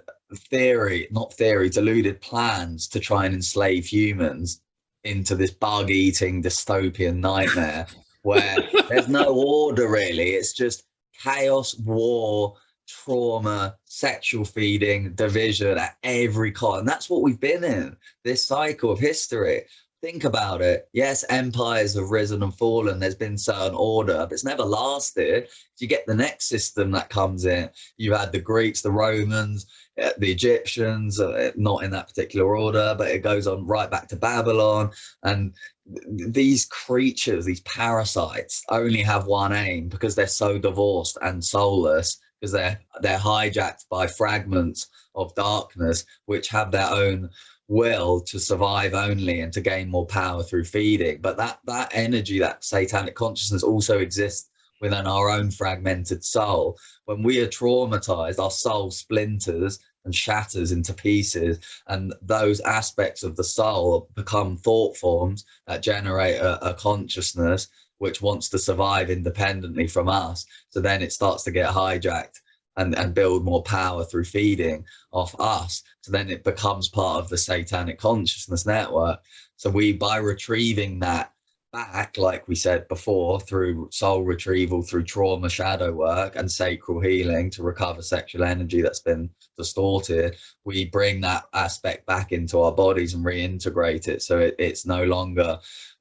S2: deluded plans to try and enslave humans into this bug-eating dystopian nightmare where there's no order really. It's just chaos, war, trauma, sexual feeding, division at every cost. And that's what we've been in, this cycle of history. Think about it. Yes, empires have risen and fallen. There's been certain order, but it's never lasted. You get the next system that comes in. You had the Greeks, the Romans, the Egyptians, not in that particular order, but it goes on right back to Babylon. And these creatures, these parasites, only have one aim, because they're so divorced and soulless, because they're hijacked by fragments of darkness which have their own will to survive only and to gain more power through feeding. But that energy, that satanic consciousness, also exists within our own fragmented soul. When we are traumatized, our soul splinters and shatters into pieces, and those aspects of the soul become thought forms that generate a consciousness which wants to survive independently from us. So then it starts to get hijacked and build more power through feeding off us. So then it becomes part of the satanic consciousness network. So by retrieving that back, like we said before, through soul retrieval, through trauma shadow work and sacral healing to recover sexual energy that's been distorted. We bring that aspect back into our bodies and reintegrate it, so it's no longer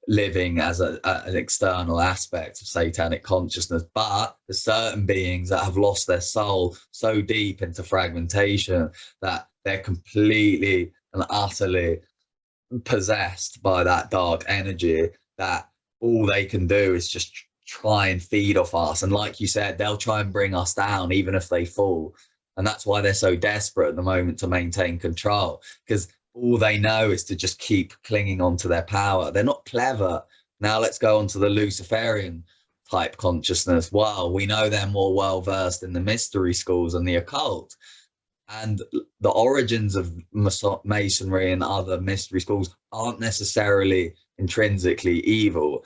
S2: living as an external aspect of satanic consciousness. But there's certain beings that have lost their soul so deep into fragmentation that they're completely and utterly possessed by that dark energy, that all they can do is just try and feed off us. And like you said, they'll try and bring us down even if they fall. And that's why they're so desperate at the moment to maintain control, because all they know is to just keep clinging on to their power. They're not clever. Now let's go on to the Luciferian type consciousness. Well, we know they're more well versed in the mystery schools and the occult, and the origins of masonry and other mystery schools aren't necessarily intrinsically evil,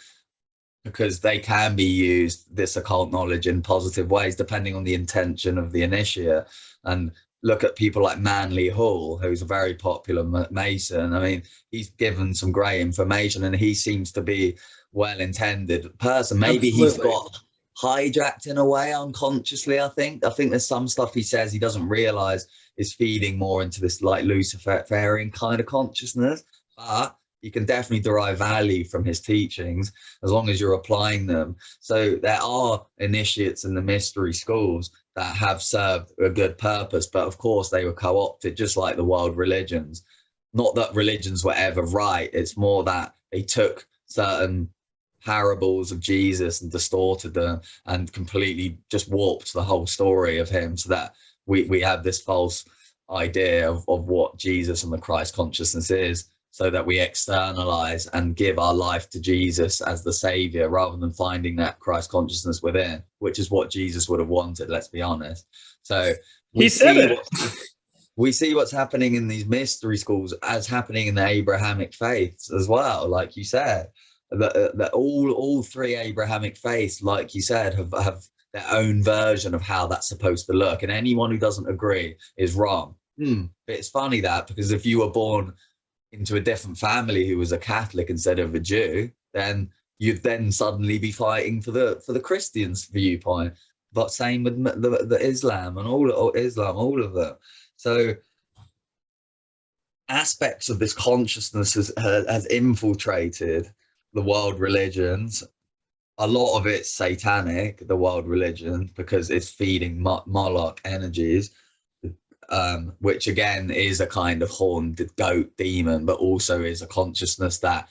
S2: because they can be used, this occult knowledge, in positive ways depending on the intention of the initiate. And look at people like Manly Hall, who's a very popular Mason. I mean, he's given some great information and he seems to be well-intended person. Maybe Absolutely. He's got hijacked in a way unconsciously. I think there's some stuff he says he doesn't realize is feeding more into this like Luciferian kind of consciousness, but you can definitely derive value from his teachings as long as you're applying them. So there are initiates in the mystery schools that have served a good purpose, but of course they were co-opted just like the world religions. Not that religions were ever right, it's more that they took certain parables of Jesus and distorted them and completely just warped the whole story of him, so that we have this false idea of what Jesus and the Christ consciousness is, so that we externalize and give our life to Jesus as the savior rather than finding that Christ consciousness within, which is what Jesus would have wanted, let's be honest. So we see what's happening in these mystery schools as happening in the Abrahamic faiths as well. Like you said, that all three Abrahamic faiths, like you said, have their own version of how that's supposed to look, and anyone who doesn't agree is wrong. But it's funny that, because if you were born into a different family who was a Catholic instead of a Jew, then you'd then suddenly be fighting for the Christians' viewpoint. But same with the Islam and all of them. So aspects of this consciousness has infiltrated the world religions. A lot of it's satanic, the world religion, because it's feeding Moloch energies, which again is a kind of horned goat demon, but also is a consciousness that,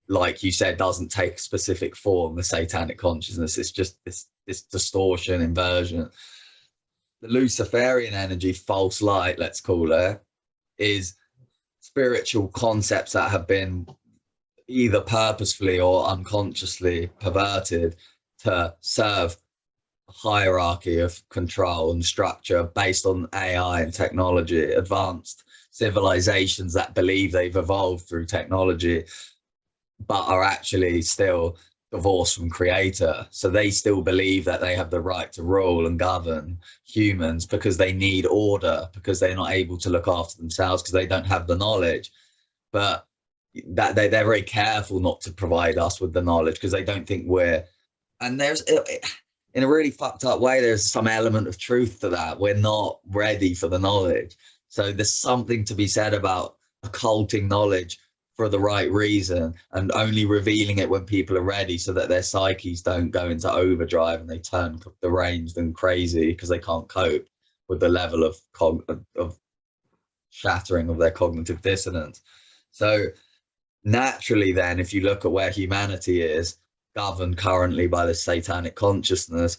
S2: like you said, doesn't take a specific form. The satanic consciousness, it's just this distortion, inversion. The Luciferian energy, false light, let's call it, is spiritual concepts that have been either purposefully or unconsciously perverted to serve a hierarchy of control and structure based on AI and technology. Advanced civilizations that believe they've evolved through technology but are actually still divorced from creator, so they still believe that they have the right to rule and govern humans because they need order, because they're not able to look after themselves, because they don't have the knowledge. But that they're very careful not to provide us with the knowledge because they don't think we're, and there's, in a really fucked up way, there's some element of truth to that. We're not ready for the knowledge. So there's something to be said about occulting knowledge for the right reason and only revealing it when people are ready, so that their psyches don't go into overdrive and they turn deranged and crazy because they can't cope with the level of shattering of their cognitive dissonance. So naturally then, if you look at where humanity is, governed currently by the satanic consciousness,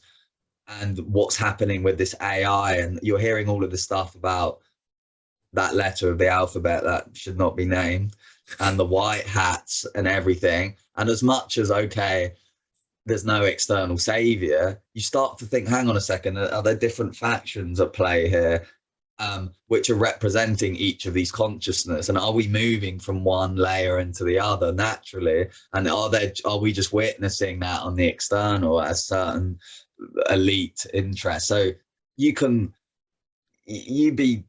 S2: and what's happening with this AI, and you're hearing all of this stuff about that letter of the alphabet that should not be named, and the white hats and everything, and as much as, okay, there's no external savior, you start to think, hang on a second, are there different factions at play here, which are representing each of these consciousness, and are we moving from one layer into the other naturally, and are we just witnessing that on the external as certain elite interests? So you be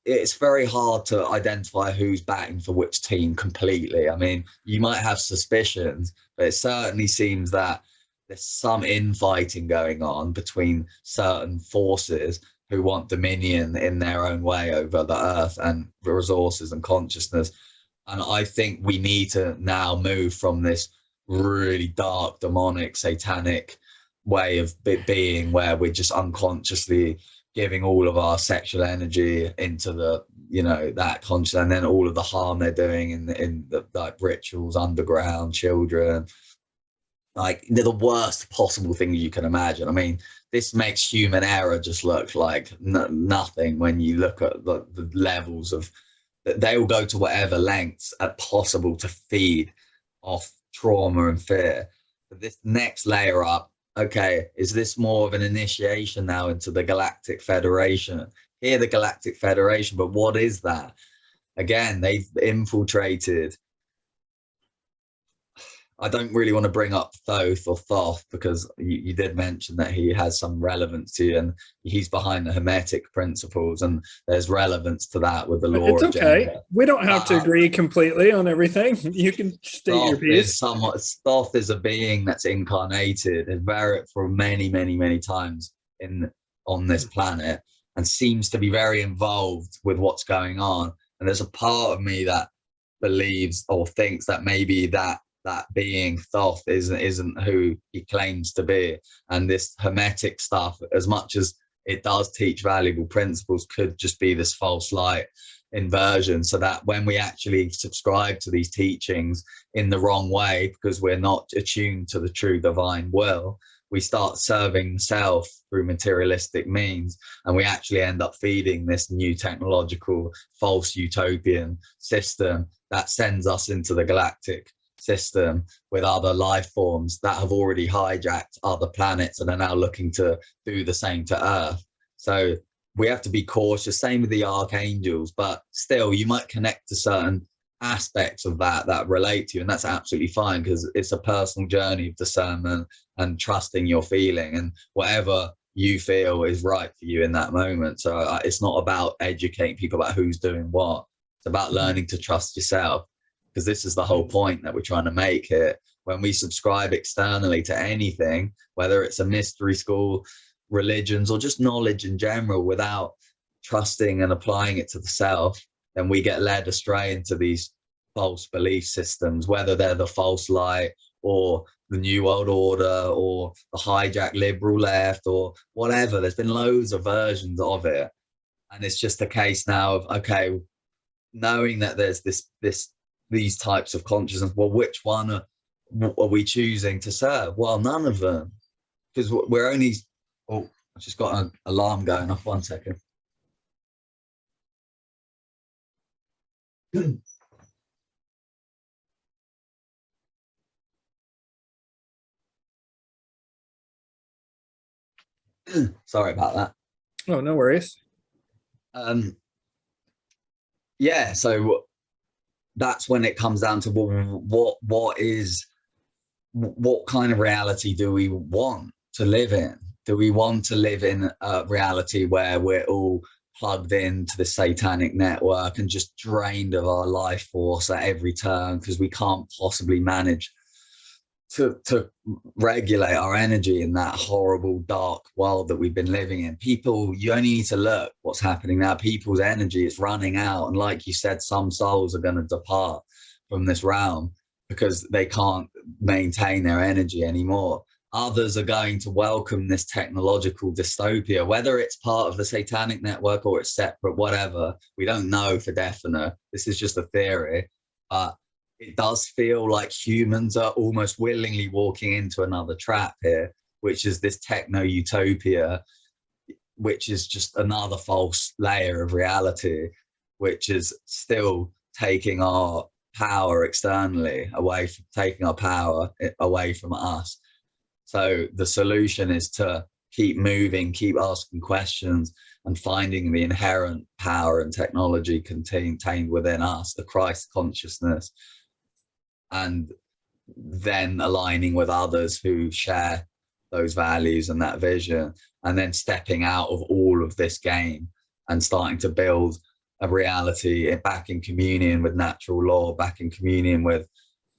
S2: it's very hard to identify who's batting for which team completely. I mean, you might have suspicions, but it certainly seems that there's some infighting going on between certain forces who want dominion in their own way over the earth and the resources and consciousness. And I think we need to now move from this really dark, demonic, satanic way of being, where we're just unconsciously giving all of our sexual energy into the, you know, that conscious, and then all of the harm they're doing in the like rituals, underground, children, like they're the worst possible thing you can imagine. I mean, this makes human error just look like nothing when you look at the levels of, they will go to whatever lengths are possible to feed off trauma and fear. But this next layer up, okay, is this more of an initiation now into the Galactic Federation? Here, the Galactic Federation, but what is that? Again, they've infiltrated. I don't really want to bring up Thoth or Thoth, because you did mention that he has some relevance to you, and he's behind the Hermetic principles, and there's relevance to that with the law
S1: It's
S2: of
S1: okay.
S2: gender.
S1: We don't have to agree completely on everything. You can state your piece.
S2: Thoth is a being that's incarnated and for many, many, many times on this planet, and seems to be very involved with what's going on. And there's a part of me that believes or thinks that maybe that being Thoth isn't who he claims to be. And this Hermetic stuff, as much as it does teach valuable principles, could just be this false light inversion, so that when we actually subscribe to these teachings in the wrong way, because we're not attuned to the true divine will, we start serving self through materialistic means, and we actually end up feeding this new technological false utopian system that sends us into the galactic system with other life forms that have already hijacked other planets and are now looking to do the same to Earth. So we have to be cautious. Same with the archangels, but still you might connect to certain aspects of that relate to you, and that's absolutely fine, because it's a personal journey of discernment and trusting your feeling and whatever you feel is right for you in that moment. So it's not about educating people about who's doing what. It's about learning to trust yourself, because this is the whole point that we're trying to make here. When we subscribe externally to anything, whether it's a mystery school, religions, or just knowledge in general, without trusting and applying it to the self, then we get led astray into these false belief systems, whether they're the false light or the New World Order or the hijacked liberal left or whatever. There's been loads of versions of it. And it's just a case now of, okay, knowing that there's these types of consciousness, well, which one are we choosing to serve? Well, none of them, because we're only, oh, I've just got an alarm going off. 1 second. Sorry about that.
S1: Oh, no worries.
S2: Yeah, so that's when it comes down to, well, what kind of reality do we want to live in? Do we want to live in a reality where we're all plugged into the satanic network and just drained of our life force at every turn because we can't possibly manage to regulate our energy in that horrible dark world that we've been living in? People, you only need to look what's happening now. People's energy is running out, and like you said, some souls are going to depart from this realm because they can't maintain their energy anymore. Others are going to welcome this technological dystopia, whether it's part of the satanic network or it's separate, whatever. We don't know for definite. This is just a theory. But it does feel like humans are almost willingly walking into another trap here, which is this techno-utopia, which is just another false layer of reality, which is still taking our power externally away from, taking our power away from us. So the solution is to keep moving, keep asking questions, and finding the inherent power and technology contained within us, the Christ consciousness, and then aligning with others who share those values and that vision, and then stepping out of all of this game and starting to build a reality back in communion with natural law, back in communion with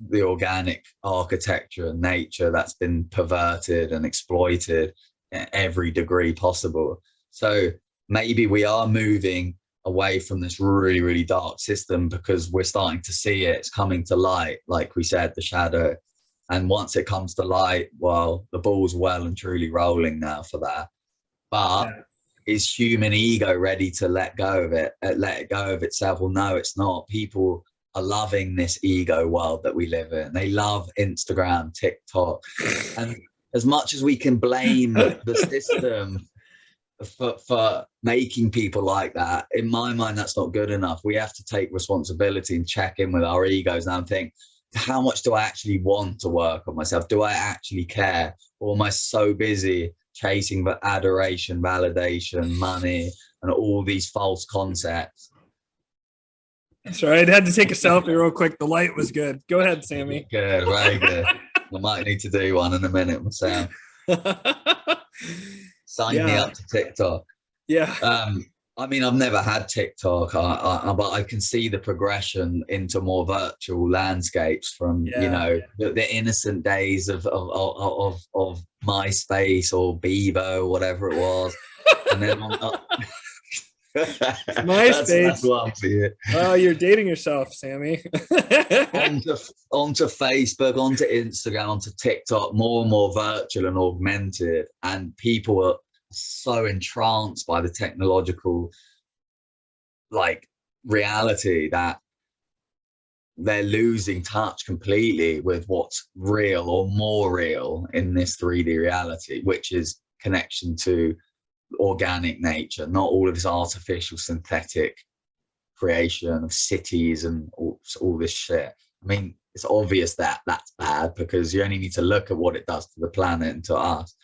S2: the organic architecture and nature that's been perverted and exploited at every degree possible. So maybe we are moving away from this really, really dark system because we're starting to see it. It's coming to light, like we said, the shadow. And once it comes to light, well, the ball's well and truly rolling now for that. But is human ego ready to let go of it, let it go of itself? Well, no, it's not. People are loving this ego world that we live in. They love Instagram, TikTok. And as much as we can blame the system for making people like that, in my mind, that's not good enough. We have to take responsibility and check in with our egos now and think, how much do I actually want to work on myself? Do I actually care? Or am I so busy chasing the adoration, validation, money, and all these false concepts?
S1: Sorry, I had to take a selfie real quick. The light was good. Go ahead, Sami.
S2: Good, very good. I might need to do one in a minute myself. Sign me up to TikTok.
S1: Yeah.
S2: I mean, I've never had TikTok, but I can see the progression into more virtual landscapes from, you know, the innocent days of MySpace or Bebo, whatever it was. And then
S1: MySpace. That's one for you. Oh, you're dating yourself, Sami.
S2: onto Facebook, onto Instagram, onto TikTok, more and more virtual and augmented. And people are so entranced by the technological reality that they're losing touch completely with what's real or more real in this 3D reality, which is connection to organic nature, not all of this artificial synthetic creation of cities and all this shit. I mean, it's obvious that that's bad because you only need to look at what it does to the planet and to us.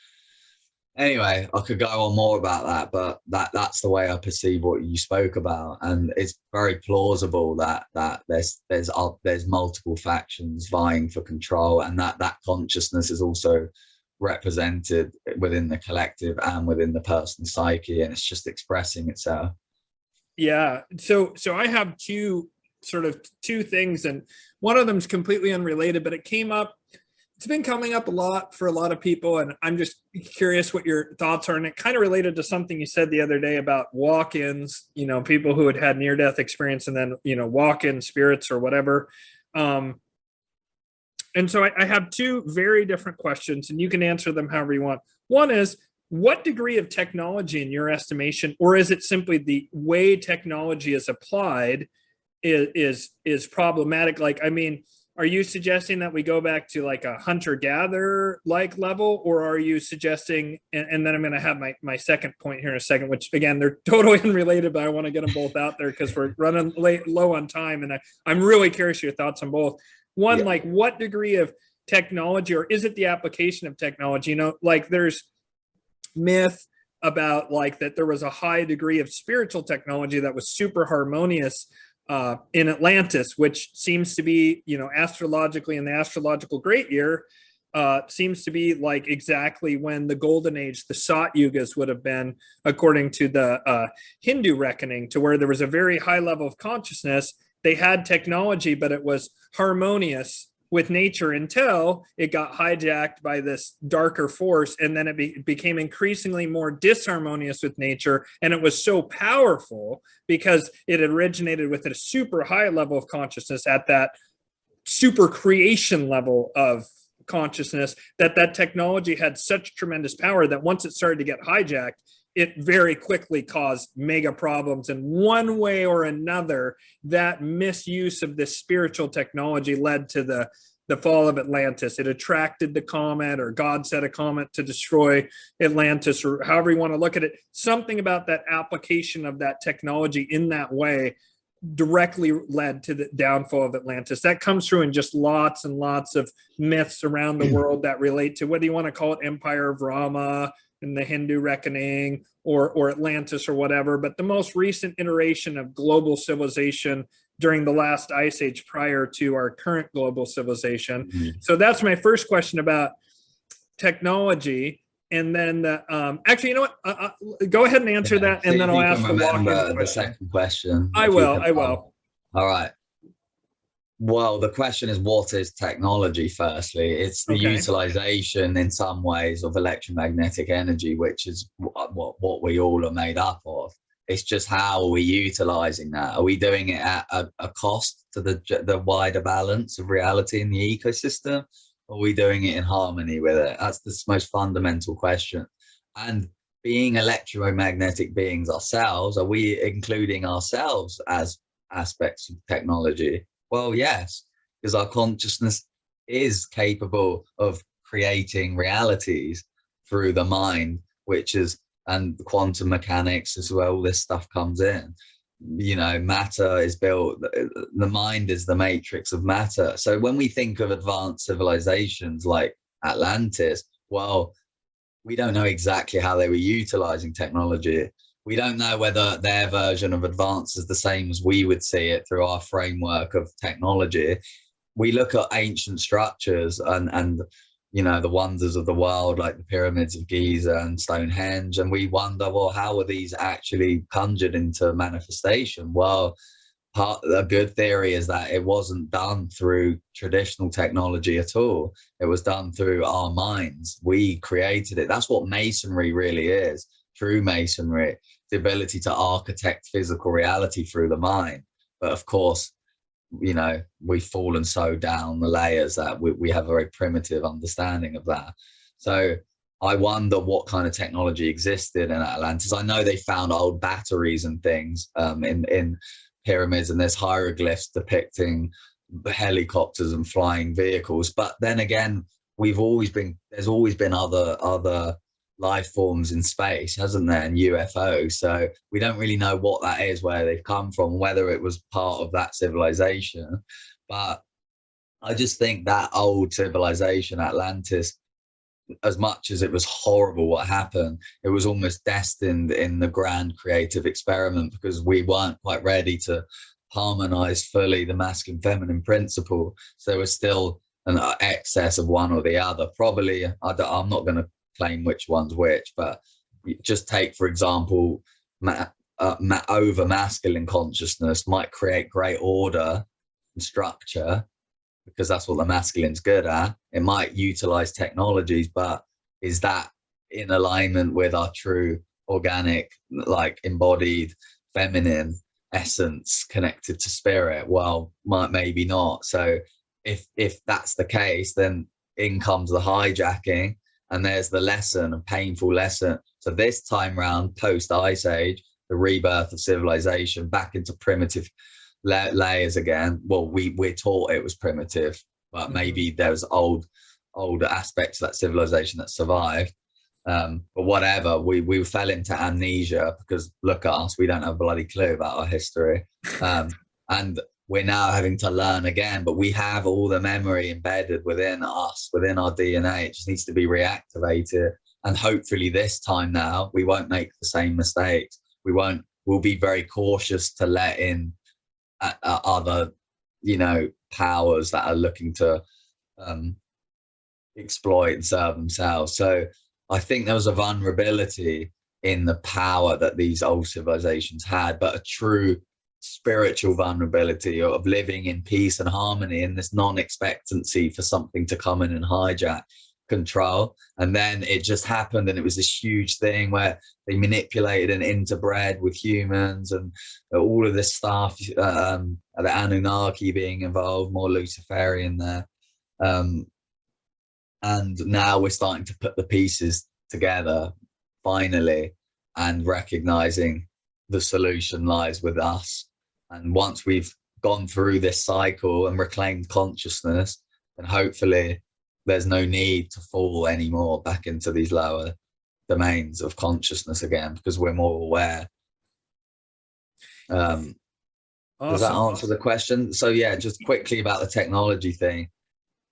S2: Anyway, I could go on more about that, but that's the way I perceive what you spoke about, and it's very plausible that there's multiple factions vying for control, and that consciousness is also represented within the collective and within the person's psyche, and it's just expressing itself.
S1: Yeah. So I have two things, and one of them is completely unrelated, but it's been coming up a lot for a lot of people, and I'm just curious what your thoughts are. And it kind of related to something you said the other day about walk-ins, you know, people who had near-death experience and then, you know, walk-in spirits or whatever. And so I have two very different questions, and you can answer them however you want. One is, what degree of technology, in your estimation, or is it simply the way technology is applied is problematic? Like, I mean, are you suggesting that we go back to like a hunter-gatherer like level, or are you suggesting, and then I'm going to have my second point here in a second, which again, they're totally unrelated, but I want to get them both out there because we're running low on time, and I'm really curious your thoughts on both. One, like, what degree of technology, or is it the application of technology? You know, like there's myth about like that there was a high degree of spiritual technology that was super harmonious in Atlantis, which seems to be, you know, astrologically in the astrological great year, seems to be like exactly when the golden age, the Sat Yugas, would have been, according to the Hindu reckoning, to where there was a very high level of consciousness. They had technology, but it was harmonious with nature until it got hijacked by this darker force, and then it became increasingly more disharmonious with nature, and it was so powerful because it originated with a super high level of consciousness at that super creation level of consciousness, that technology had such tremendous power that once it started to get hijacked, it very quickly caused mega problems. And one way or another, that misuse of this spiritual technology led to the fall of Atlantis. It attracted the comet, or God sent a comet to destroy Atlantis, or however you want to look at it. Something about that application of that technology in that way directly led to the downfall of Atlantis. That comes through in just lots and lots of myths around the world that relate to, whether you want to call it Empire of Rama in the Hindu reckoning, or Atlantis, or whatever. But the most recent iteration of global civilization during the last ice age prior to our current global civilization. So that's my first question about technology. and then actually, you know what? Go ahead and answer that, and then I'll ask the walk-in question.
S2: The second question.
S1: I will.
S2: All right. Well, the question is, what is technology? Firstly, it's the utilization in some ways of electromagnetic energy, which is what we all are made up of. It's just how are we utilizing that? Are we doing it at a cost to the wider balance of reality in the ecosystem? Or are we doing it in harmony with it? That's the most fundamental question. And being electromagnetic beings ourselves, are we including ourselves as aspects of technology? Well, yes, because our consciousness is capable of creating realities through the mind, and quantum mechanics as well. This stuff comes in. You know, matter is built, the mind is the matrix of matter. So when we think of advanced civilizations like Atlantis, well, we don't know exactly how they were utilizing technology. We don't know whether their version of advance is the same as we would see it through our framework of technology. We look at ancient structures and you know, the wonders of the world, like the pyramids of Giza and Stonehenge, and we wonder, well, how were these actually conjured into manifestation? Well, a good theory is that it wasn't done through traditional technology at all. It was done through our minds. We created it. That's what masonry really is. True masonry, the ability to architect physical reality through the mind. But of course, you know, we've fallen so down the layers that we have a very primitive understanding of that. So I wonder what kind of technology existed in Atlantis. I know they found old batteries and things in pyramids, and there's hieroglyphs depicting helicopters and flying vehicles. But then again, there's always been other life forms in space, hasn't there, and UFO. So we don't really know what that is, where they've come from, whether it was part of that civilization. But I just think that old civilization, Atlantis, as much as it was horrible what happened, it was almost destined in the grand creative experiment, because we weren't quite ready to harmonize fully the masculine feminine principle. So there was still an excess of one or the other. Probably, I'm not going to claim which one's which, but just take, for example, over masculine consciousness might create great order and structure, because that's what the masculine's good at. It might utilize technologies, but is that in alignment with our true organic, like embodied feminine essence connected to spirit? Well, maybe not. So if that's the case, then in comes the hijacking. And there's the lesson, a painful lesson. So this time round, post Ice Age, the rebirth of civilization back into primitive layers again. Well, we're taught it was primitive, but maybe there's old aspects of that civilization that survived. But whatever, we fell into amnesia, because look at us, we don't have a bloody clue about our history. And we're now having to learn again, but we have all the memory embedded within us, within our DNA. It just needs to be reactivated. And hopefully this time now, we won't make the same mistakes. We'll be very cautious to let in other, you know, powers that are looking to exploit and serve themselves. So I think there was a vulnerability in the power that these old civilizations had, but a true spiritual vulnerability of living in peace and harmony, in this non-expectancy for something to come in and hijack control. And then it just happened, and it was this huge thing where they manipulated and interbred with humans, and all of this stuff, the Anunnaki being involved, more Luciferian there. And now we're starting to put the pieces together finally, and recognizing the solution lies with us. And once we've gone through this cycle and reclaimed consciousness, then hopefully there's no need to fall anymore back into these lower domains of consciousness again, because we're more aware. Awesome. Does that answer the question? So yeah, just quickly about the technology thing.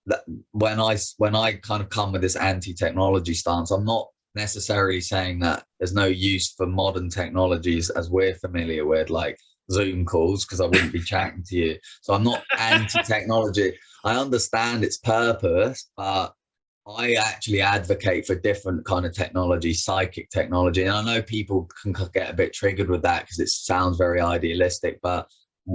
S2: That when I kind of come with this anti-technology stance, I'm not necessarily saying that there's no use for modern technologies as we're familiar with, like Zoom calls, because I wouldn't be chatting to you. So I'm not anti-technology. I understand its purpose, but I actually advocate for different kind of technology, psychic technology. And I know people can get a bit triggered with that because it sounds very idealistic, but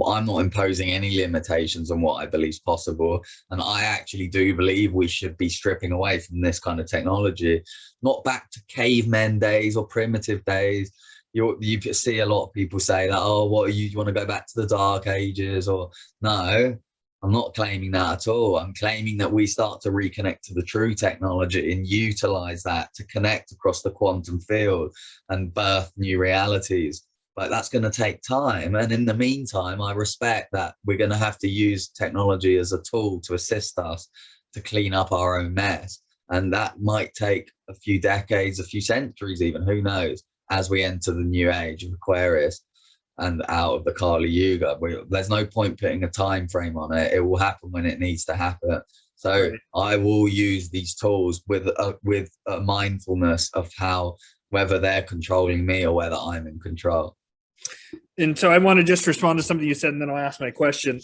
S2: I'm not imposing any limitations on what I believe is possible. And I actually do believe we should be stripping away from this kind of technology, not back to cavemen days or primitive days. You see a lot of people say that, oh, what are you want to go back to the dark ages? Or no, I'm not claiming that at all. I'm claiming that we start to reconnect to the true technology and utilize that to connect across the quantum field and birth new realities. But that's going to take time. And in the meantime, I respect that we're going to have to use technology as a tool to assist us to clean up our own mess. And that might take a few decades, a few centuries even, who knows, as we enter the new age of Aquarius and out of the Kali Yuga. There's no point putting a time frame on it. It will happen when it needs to happen. So right. I will use these tools with a mindfulness of how, whether they're controlling me or whether I'm in control.
S1: And so I want to just respond to something you said, and then I'll ask my question.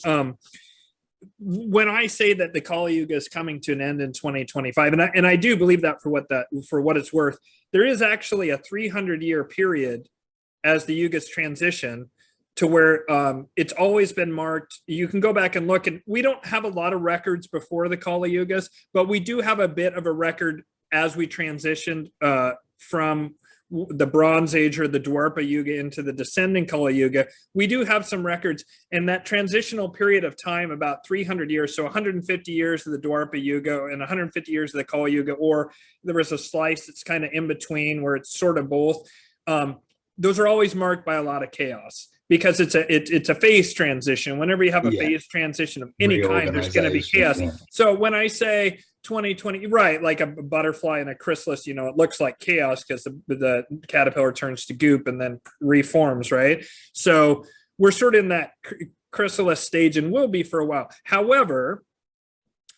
S1: When I say that the Kali Yuga is coming to an end in 2025, and I do believe that for what it's worth, there is actually a 300-year period as the yugas transition to where it's always been marked. You can go back and look, and we don't have a lot of records before the Kali Yugas, but we do have a bit of a record as we transitioned from the Bronze Age or the Dwarpa Yuga into the descending Kali Yuga. We do have some records, and that transitional period of time, about 300 years, so 150 years of the Dwarpa Yuga and 150 years of the Kali Yuga, or there was a slice that's kind of in between where it's sort of both. Those are always marked by a lot of chaos because it's a phase transition. Whenever you have a phase transition of any kind, there's going to be chaos. Yeah. So when I say 2020, right, like a butterfly in a chrysalis, it looks like chaos because the caterpillar turns to goop and then reforms, right? So we're sort of in that chrysalis stage and will be for a while. However,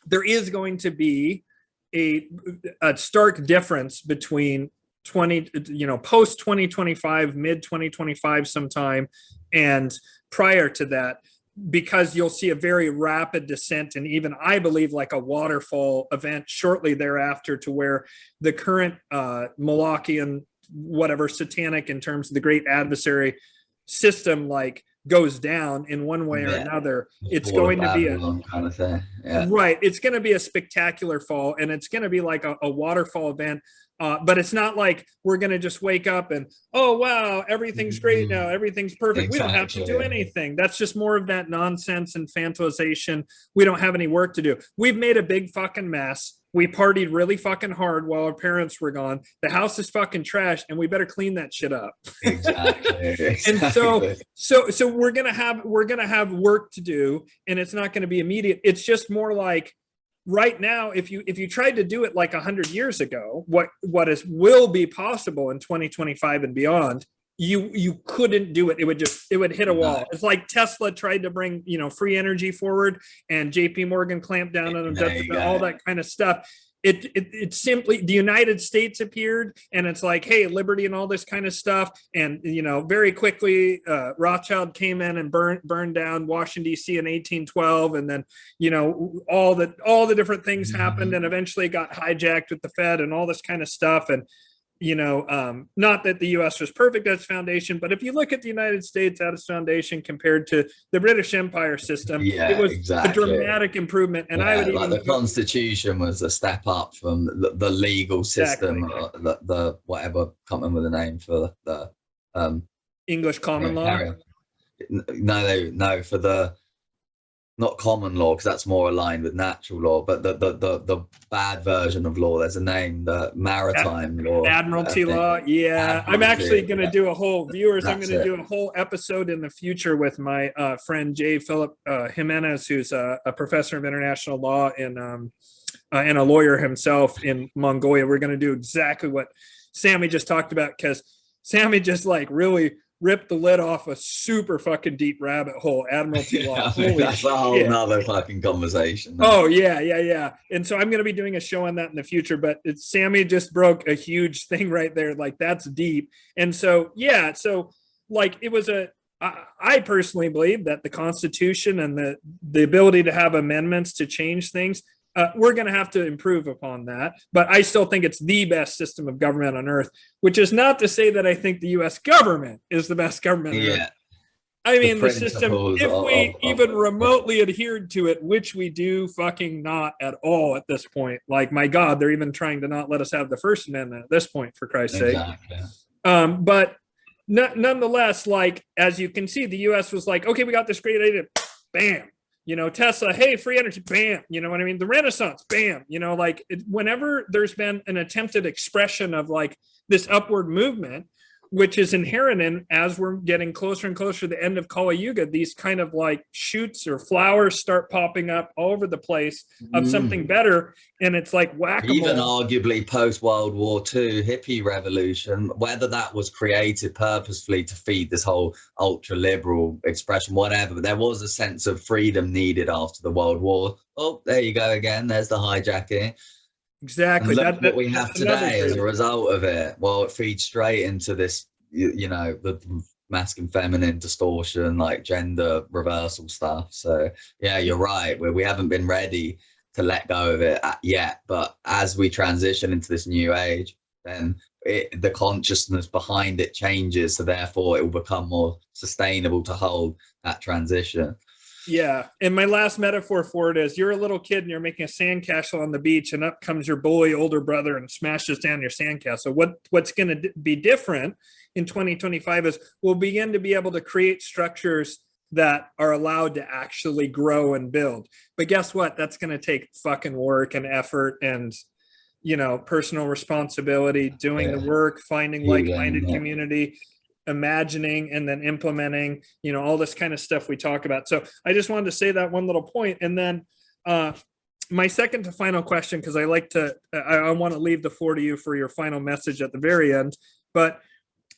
S1: there is going to be a stark difference between post 2025, mid 2025 sometime, and prior to that, because you'll see a very rapid descent, and even I believe like a waterfall event shortly thereafter, to where the current Molochian, whatever, satanic in terms of the great adversary system, like goes down in one way or another. It's going to be a kind of thing. Right. It's going to be a spectacular fall, and it's going to be like a waterfall event. But it's not like we're going to just wake up and, oh, wow, everything's great now. Everything's perfect. Exactly. We don't have to do anything. That's just more of that nonsense and fantasization. We don't have any work to do. We've made a big fucking mess. We partied really fucking hard while our parents were gone. The house is fucking trash, and we better clean that shit up.
S2: Exactly.
S1: And so we're gonna have work to do, and it's not going to be immediate. It's just more like, right now, if you tried to do it like 100 years ago, what will be possible in 2025 and beyond, you couldn't do it. It would hit a wall. It's like Tesla tried to bring free energy forward, and JP Morgan clamped down on them, all that kind of stuff. It simply, the United States appeared, and it's like, hey, liberty and all this kind of stuff. And, very quickly, Rothschild came in and burned down Washington, D.C. in 1812. And then, all the different things happened, and eventually got hijacked with the Fed and all this kind of stuff. And, not that the U.S. was perfect at its foundation, but if you look at the United States at its foundation compared to the British Empire system, it was a dramatic improvment. And I would even,
S2: the Constitution was a step up from the legal system, the whatever, can't remember the name for the
S1: English common law.
S2: No, for the not common law, because that's more aligned with natural law, but the bad version of law. There's a name, the maritime law,
S1: admiralty law. Yeah, I'm actually going to do a whole I'm going to do a whole episode in the future with my friend J. Philip Jimenez, who's a professor of international law and a lawyer himself in Mongolia. We're going to do exactly what Sami just talked about, because Sami just really ripped the lid off a super fucking deep rabbit hole. Admiralty law.
S2: That's a whole nother fucking conversation.
S1: Oh yeah. And so I'm going to be doing a show on that in the future, but Sami just broke a huge thing right there. Like, that's deep. And so, it was I personally believe that the Constitution and the ability to have amendments to change things, We're going to have to improve upon that. But I still think it's the best system of government on earth, which is not to say that I think the US government is the best government on earth. I mean, the system, if we even remotely adhered to it, which we do fucking not at all at this point. Like, my God, they're even trying to not let us have the First Amendment at this point, for Christ's sake. But nonetheless, like, as you can see, the US was like, okay, we got this great idea. Bam. You know, Tesla, hey, free energy, bam. You know what I mean? The Renaissance, bam. You know, like, whenever there's been an attempted expression of like this upward movement, which is inherent in, as we're getting closer and closer to the end of Kali Yuga, these kind of like shoots or flowers start popping up all over the place of something better. And it's like whack-a-mole.
S2: Even arguably post-World War II hippie revolution, whether that was created purposefully to feed this whole ultra-liberal expression, whatever, but there was a sense of freedom needed after the World War. Oh, there you go again. There's the hijacking.
S1: Exactly.
S2: That's what we have today as a result of it. Well, it feeds straight into this, you know, the masculine, feminine distortion, like gender reversal stuff. So yeah, you're right. We haven't been ready to let go of it yet. But as we transition into this new age, then the consciousness behind it changes. So therefore, it will become more sustainable to hold that transition.
S1: Yeah. And my last metaphor for it is, you're a little kid and you're making a sandcastle on the beach, and up comes your bully older brother and smashes down your sandcastle. What's going to be different in 2025 is we'll begin to be able to create structures that are allowed to actually grow and build. But guess what? That's going to take fucking work and effort and, you know, personal responsibility, doing the work, finding like-minded community, imagining and then implementing, you know, all this kind of stuff we talk about. So I just wanted to say that one little point. And then my second to final question, because I want to leave the floor to you for your final message at the very end. But,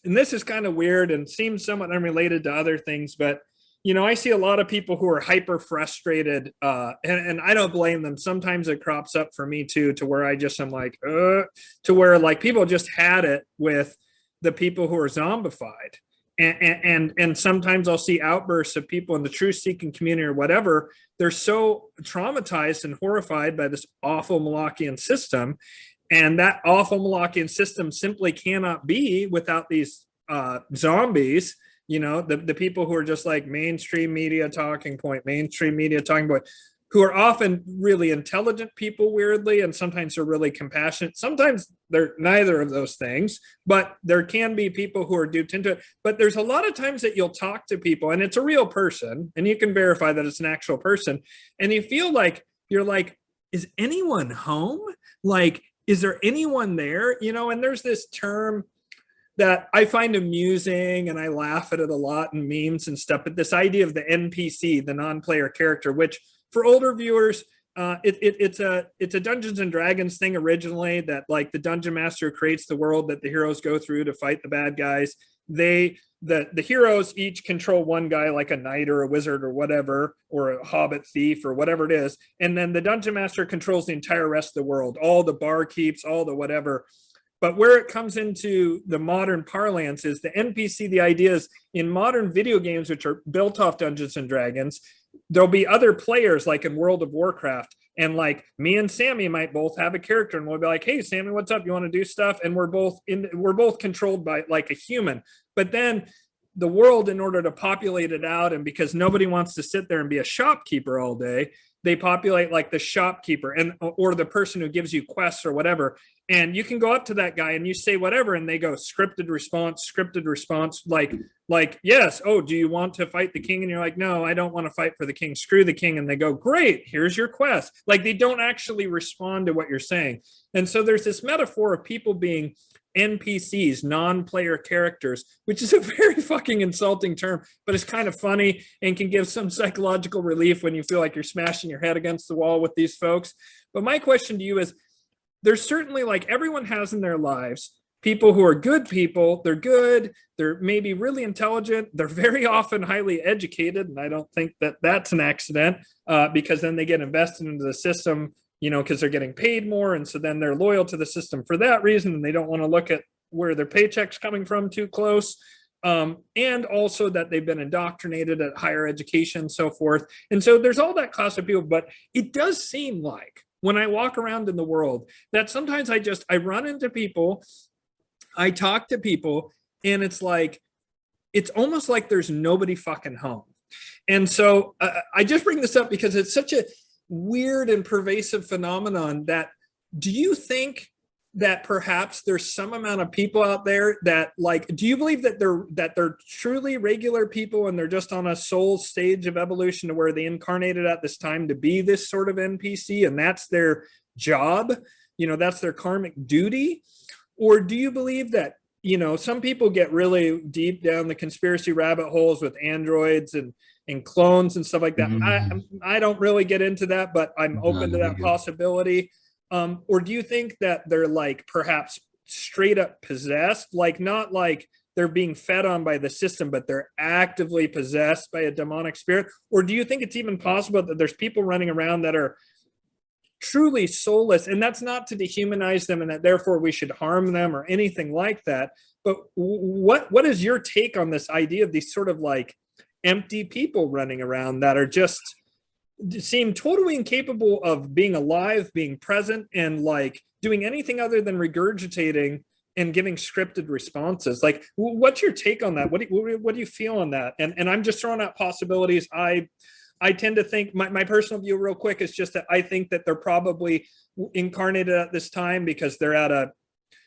S1: and this is kind of weird and seems somewhat unrelated to other things, but, you know, I see a lot of people who are hyper frustrated, and I don't blame them. Sometimes it crops up for me too, to where I'm like, to where like people just had it with the people who are zombified. And sometimes I'll see outbursts of people in the truth-seeking community or whatever. They're so traumatized and horrified by this awful Molochian system. And that awful Molochian system simply cannot be without these zombies, you know, the people who are just like mainstream media talking point, who are often really intelligent people, weirdly, and sometimes they're really compassionate. Sometimes they're neither of those things, but there can be people who are duped into it. But there's a lot of times that you'll talk to people and it's a real person and you can verify that it's an actual person. And you feel like, you're like, is anyone home? Like, is there anyone there? You know, and there's this term that I find amusing and I laugh at it a lot in memes and stuff, but this idea of the NPC, the non-player character, which for older viewers, it's a Dungeons and Dragons thing originally, that like the dungeon master creates the world that the heroes go through to fight the bad guys. The heroes each control one guy, like a knight or a wizard or whatever, or a hobbit thief or whatever it is. And then the dungeon master controls the entire rest of the world, all the barkeeps, all the whatever. But where it comes into the modern parlance is the NPC, the idea is in modern video games, which are built off Dungeons and Dragons, there'll be other players like in World of Warcraft. And like me and Sami might both have a character and we'll be like, hey, Sami, what's up? You want to do stuff? And we're both controlled by like a human. But then the world, in order to populate it out, and because nobody wants to sit there and be a shopkeeper all day, they populate like the shopkeeper or the person who gives you quests or whatever. And you can go up to that guy and you say whatever, and they go scripted response, like, yes. Oh, do you want to fight the king? And you're like, no, I don't want to fight for the king. Screw the king. And they go, great, here's your quest. Like, they don't actually respond to what you're saying. And so there's this metaphor of people being NPCs, non-player characters, which is a very fucking insulting term, but it's kind of funny and can give some psychological relief when you feel like you're smashing your head against the wall with these folks. But my question to you is, there's certainly, like everyone has in their lives, people who are good people. They're good. They're maybe really intelligent. They're very often highly educated. And I don't think that that's an accident, because then they get invested into the system, you know, because they're getting paid more. And so then they're loyal to the system for that reason. And they don't want to look at where their paycheck's coming from too close. And also that they've been indoctrinated at higher education and so forth. And so there's all that class of people, but it does seem like when I walk around in the world, that sometimes I run into people, I talk to people, and it's like, it's almost like there's nobody fucking home. And so I just bring this up because it's such a weird and pervasive phenomenon that, do you think that perhaps there's some amount of people out there that, like, do you believe that they're truly regular people and they're just on a soul stage of evolution to where they incarnated at this time to be this sort of NPC and that's their job, that's their karmic duty? Or do you believe that, some people get really deep down the conspiracy rabbit holes with androids and clones and stuff like that? I don't really get into that, but I'm open to that possibility. Or do you think that they're like perhaps straight up possessed, like not like they're being fed on by the system, but they're actively possessed by a demonic spirit? Or do you think it's even possible that there's people running around that are truly soulless, and that's not to dehumanize them and that therefore we should harm them or anything like that? But what is your take on this idea of these sort of like empty people running around that are just seem totally incapable of being alive, being present, and like doing anything other than regurgitating and giving scripted responses? Like, what's your take on that? What do you feel on that? And I'm just throwing out possibilities. I tend to think, my personal view real quick is just that I think that they're probably incarnated at this time because they're at a,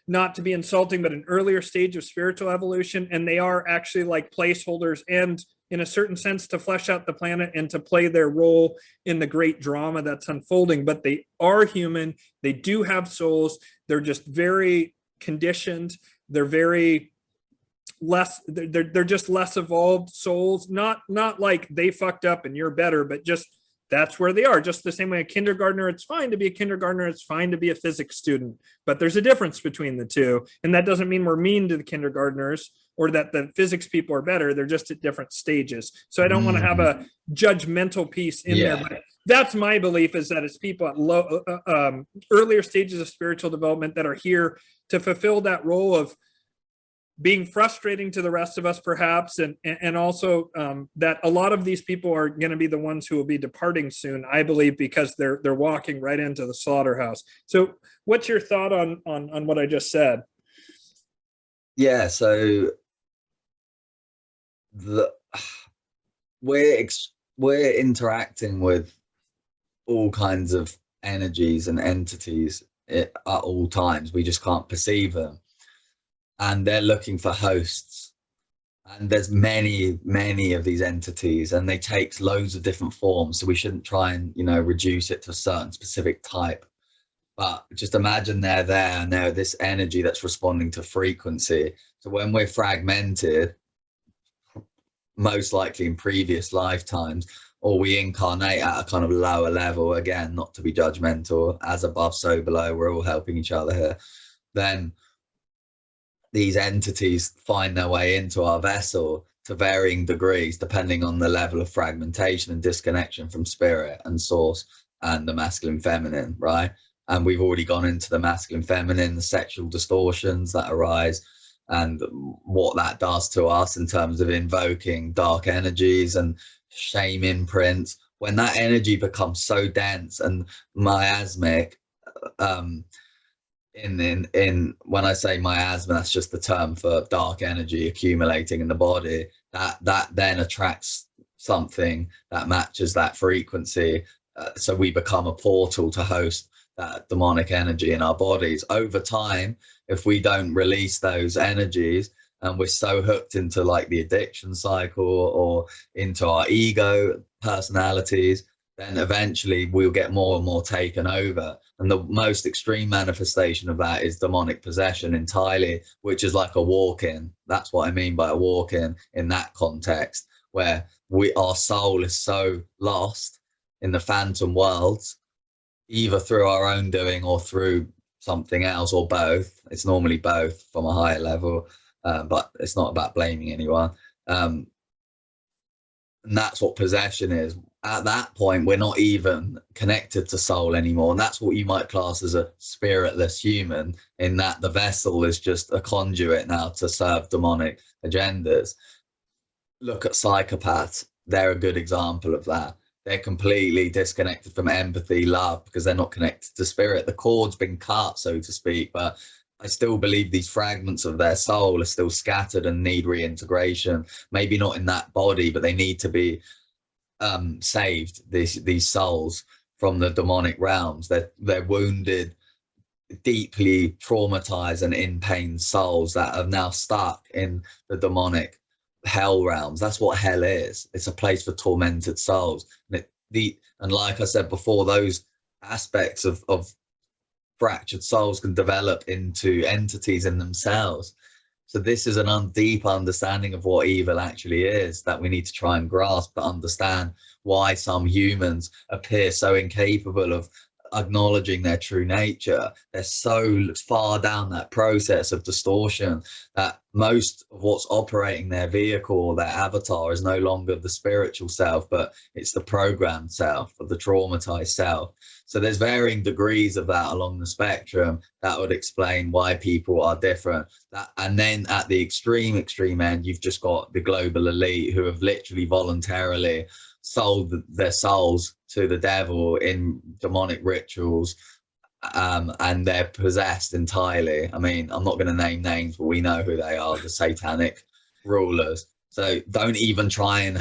S1: not to be insulting, but an earlier stage of spiritual evolution. And they are actually like placeholders and, in a certain sense, to flesh out the planet and to play their role in the great drama that's unfolding. But they are human. They do have souls. They're just very conditioned. They're very less, they're just less evolved souls. Not like they fucked up and you're better, but just that's where they are. Just the same way a kindergartner, it's fine to be a kindergartner, it's fine to be a physics student, but there's a difference between the two. And that doesn't mean we're mean to the kindergartners or that the physics people are better. They're just at different stages. So I don't want to have a judgmental piece in there, but that's my belief, is that it's people at earlier stages of spiritual development that are here to fulfill that role of being frustrating to the rest of us, perhaps, and also that a lot of these people are going to be the ones who will be departing soon, I believe, because they're walking right into the slaughterhouse. So what's your thought on what I just said?
S2: Yeah, so we're interacting with all kinds of energies and entities at all times. We just can't perceive them. And they're looking for hosts, and there's many of these entities, and they take loads of different forms, so we shouldn't try and reduce it to a certain specific type. But just imagine they're there and they're this energy that's responding to frequency. So when we're fragmented, most likely in previous lifetimes, or we incarnate at a kind of lower level, again, not to be judgmental, as above so below, we're all helping each other here, then these entities find their way into our vessel to varying degrees, depending on the level of fragmentation and disconnection from spirit and source and the masculine feminine, right? And we've already gone into the masculine feminine, the sexual distortions that arise, and what that does to us in terms of invoking dark energies and shame imprints. When that energy becomes so dense and miasmic, in when I say miasma, that's just the term for dark energy accumulating in the body, that then attracts something that matches that frequency, so we become a portal to host that demonic energy in our bodies. Over time, if we don't release those energies, and we're so hooked into like the addiction cycle or into our ego personalities, then eventually we'll get more and more taken over. And the most extreme manifestation of that is demonic possession entirely, which is like a walk-in. That's what I mean by a walk-in in that context, where our soul is so lost in the phantom worlds, either through our own doing or through something else, or both. It's normally both from a higher level, but it's not about blaming anyone. And that's what possession is. At that point, we're not even connected to soul anymore. And that's what you might class as a spiritless human, in that the vessel is just a conduit now to serve demonic agendas. Look at psychopaths. They're a good example of that. they're completely disconnected from empathy, love, because they're not connected to spirit. The cord's been cut, so to speak, but I still believe these fragments of their soul are still scattered and need reintegration. Maybe not in that body, but they need to be saved, these souls from the demonic realms. They're wounded, deeply traumatized and in pain souls that are now stuck in the demonic hell realms. That's what hell is. It's a place for tormented souls. And like I said before, those aspects of fractured souls can develop into entities in themselves. So this is a deep understanding of what evil actually is that we need to try and grasp, to understand why some humans appear so incapable of acknowledging their true nature. They're so far down that process of distortion that most of what's operating their vehicle or their avatar is no longer the spiritual self, but it's the programmed self, or the traumatized self. So there's varying degrees of that along the spectrum that would explain why people are different. And then at the extreme end, you've just got the global elite who have literally voluntarily sold their souls to the devil in demonic rituals, and they're possessed entirely. I mean, I'm not going to name names, but we know who they are, the satanic rulers. So don't even try and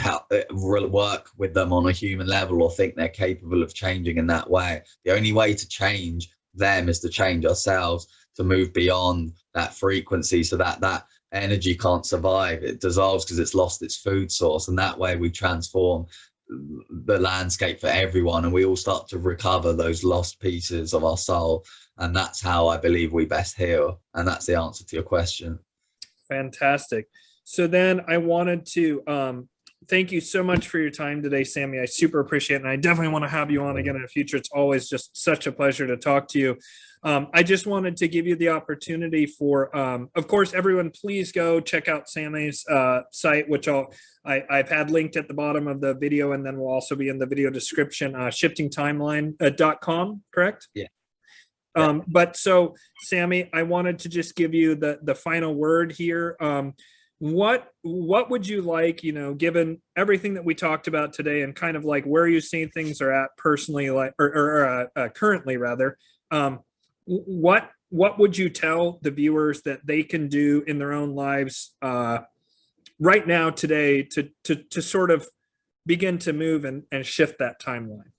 S2: work with them on a human level or think they're capable of changing in that way. The only way to change them is to change ourselves, to move beyond that frequency, so that energy can't survive. It dissolves because it's lost its food source, and that way we transform the landscape for everyone, and we all start to recover those lost pieces of our soul. And that's how I believe we best heal. And that's the answer to your question.
S1: Fantastic. So then I wanted to thank you so much for your time today, Sami. I super appreciate it, and I definitely want to have you on again in the future. It's always just such a pleasure to talk to you. I just wanted to give you the opportunity for, of course, everyone, please go check out Sami's site, which I've had linked at the bottom of the video, and then will also be in the video description, shiftingtimeline.com, correct?
S2: Yeah.
S1: But so, Sami, I wanted to just give you the final word here. What would you like, given everything that we talked about today, and kind of like where you see things are at personally, like or currently rather, what would you tell the viewers that they can do in their own lives right now today to sort of begin to move and shift that timeline?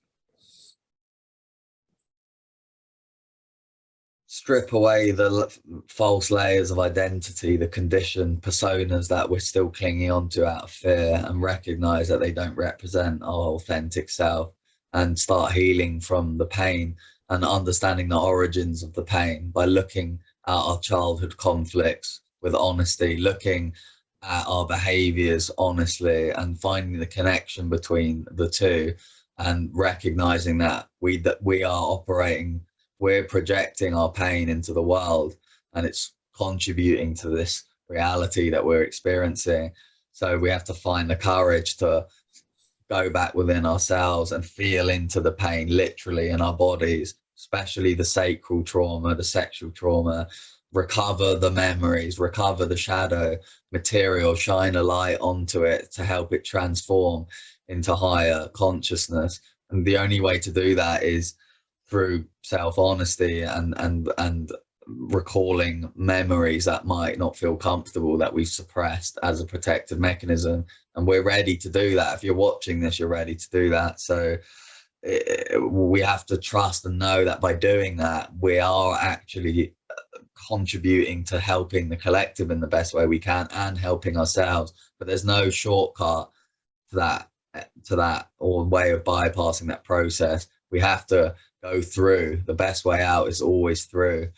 S2: Strip away the false layers of identity, the conditioned personas that we're still clinging on to out of fear, and recognize that they don't represent our authentic self, and start healing from the pain and understanding the origins of the pain by looking at our childhood conflicts with honesty, looking at our behaviors honestly, and finding the connection between the two, and recognizing that we are operating, we're projecting our pain into the world, and it's contributing to this reality that we're experiencing. So we have to find the courage to go back within ourselves and feel into the pain literally in our bodies, especially the sacral trauma, the sexual trauma, recover the memories, recover the shadow material, shine a light onto it to help it transform into higher consciousness. And the only way to do that is through self-honesty and recalling memories that might not feel comfortable, that we've suppressed as a protective mechanism. And we're ready to do that. If you're watching this, you're ready to do that. So we have to trust and know that by doing that, we are actually contributing to helping the collective in the best way we can, and helping ourselves. But there's no shortcut to that or way of bypassing that process. We have to go through. The best way out is always through.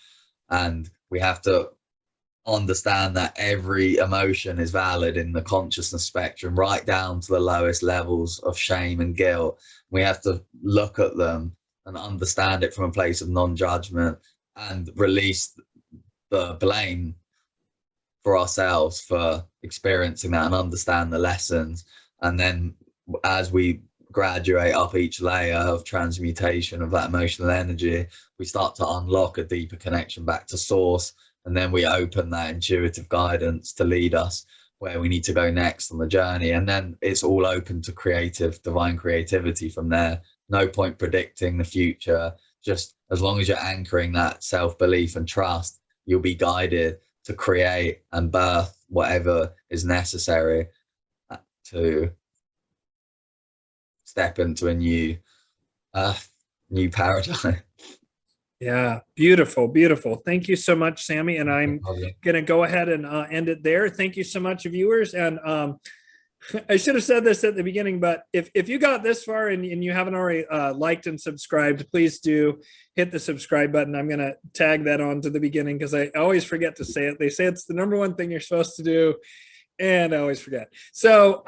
S2: And we have to understand that every emotion is valid in the consciousness spectrum, right down to the lowest levels of shame and guilt. We have to look at them and understand it from a place of non-judgment, and release the blame for ourselves for experiencing that, and understand the lessons. And then as we graduate up each layer of transmutation of that emotional energy, we start to unlock a deeper connection back to source, and then we open that intuitive guidance to lead us where we need to go next on the journey. And then it's all open to divine creativity from there. No point predicting the future. Just as long as you're anchoring that self-belief and trust, you'll be guided to create and birth whatever is necessary to step into a new paradigm.
S1: Yeah, beautiful, beautiful. Thank you so much, Sami. And I'm going to go ahead and end it there. Thank you so much, viewers. And I should have said this at the beginning, but if you got this far and you haven't already liked and subscribed, please do hit the subscribe button. I'm going to tag that on to the beginning because I always forget to say it. They say it's the #1 thing you're supposed to do, and I always forget. So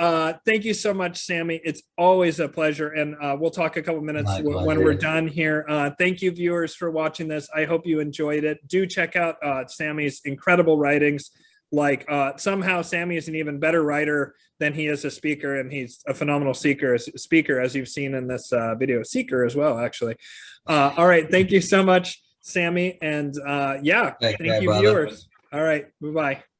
S1: thank you so much, Sami. It's always a pleasure. And we'll talk a couple minutes when we're done here. Thank you, viewers, for watching this. I hope you enjoyed it. Do check out Sami's incredible writings. Like somehow Sami is an even better writer than he is a speaker, and he's a phenomenal speaker, as you've seen in this video. Seeker as well, actually. All right. Thank you so much, Sami. And yeah, thank you, viewers. All right. Bye-bye.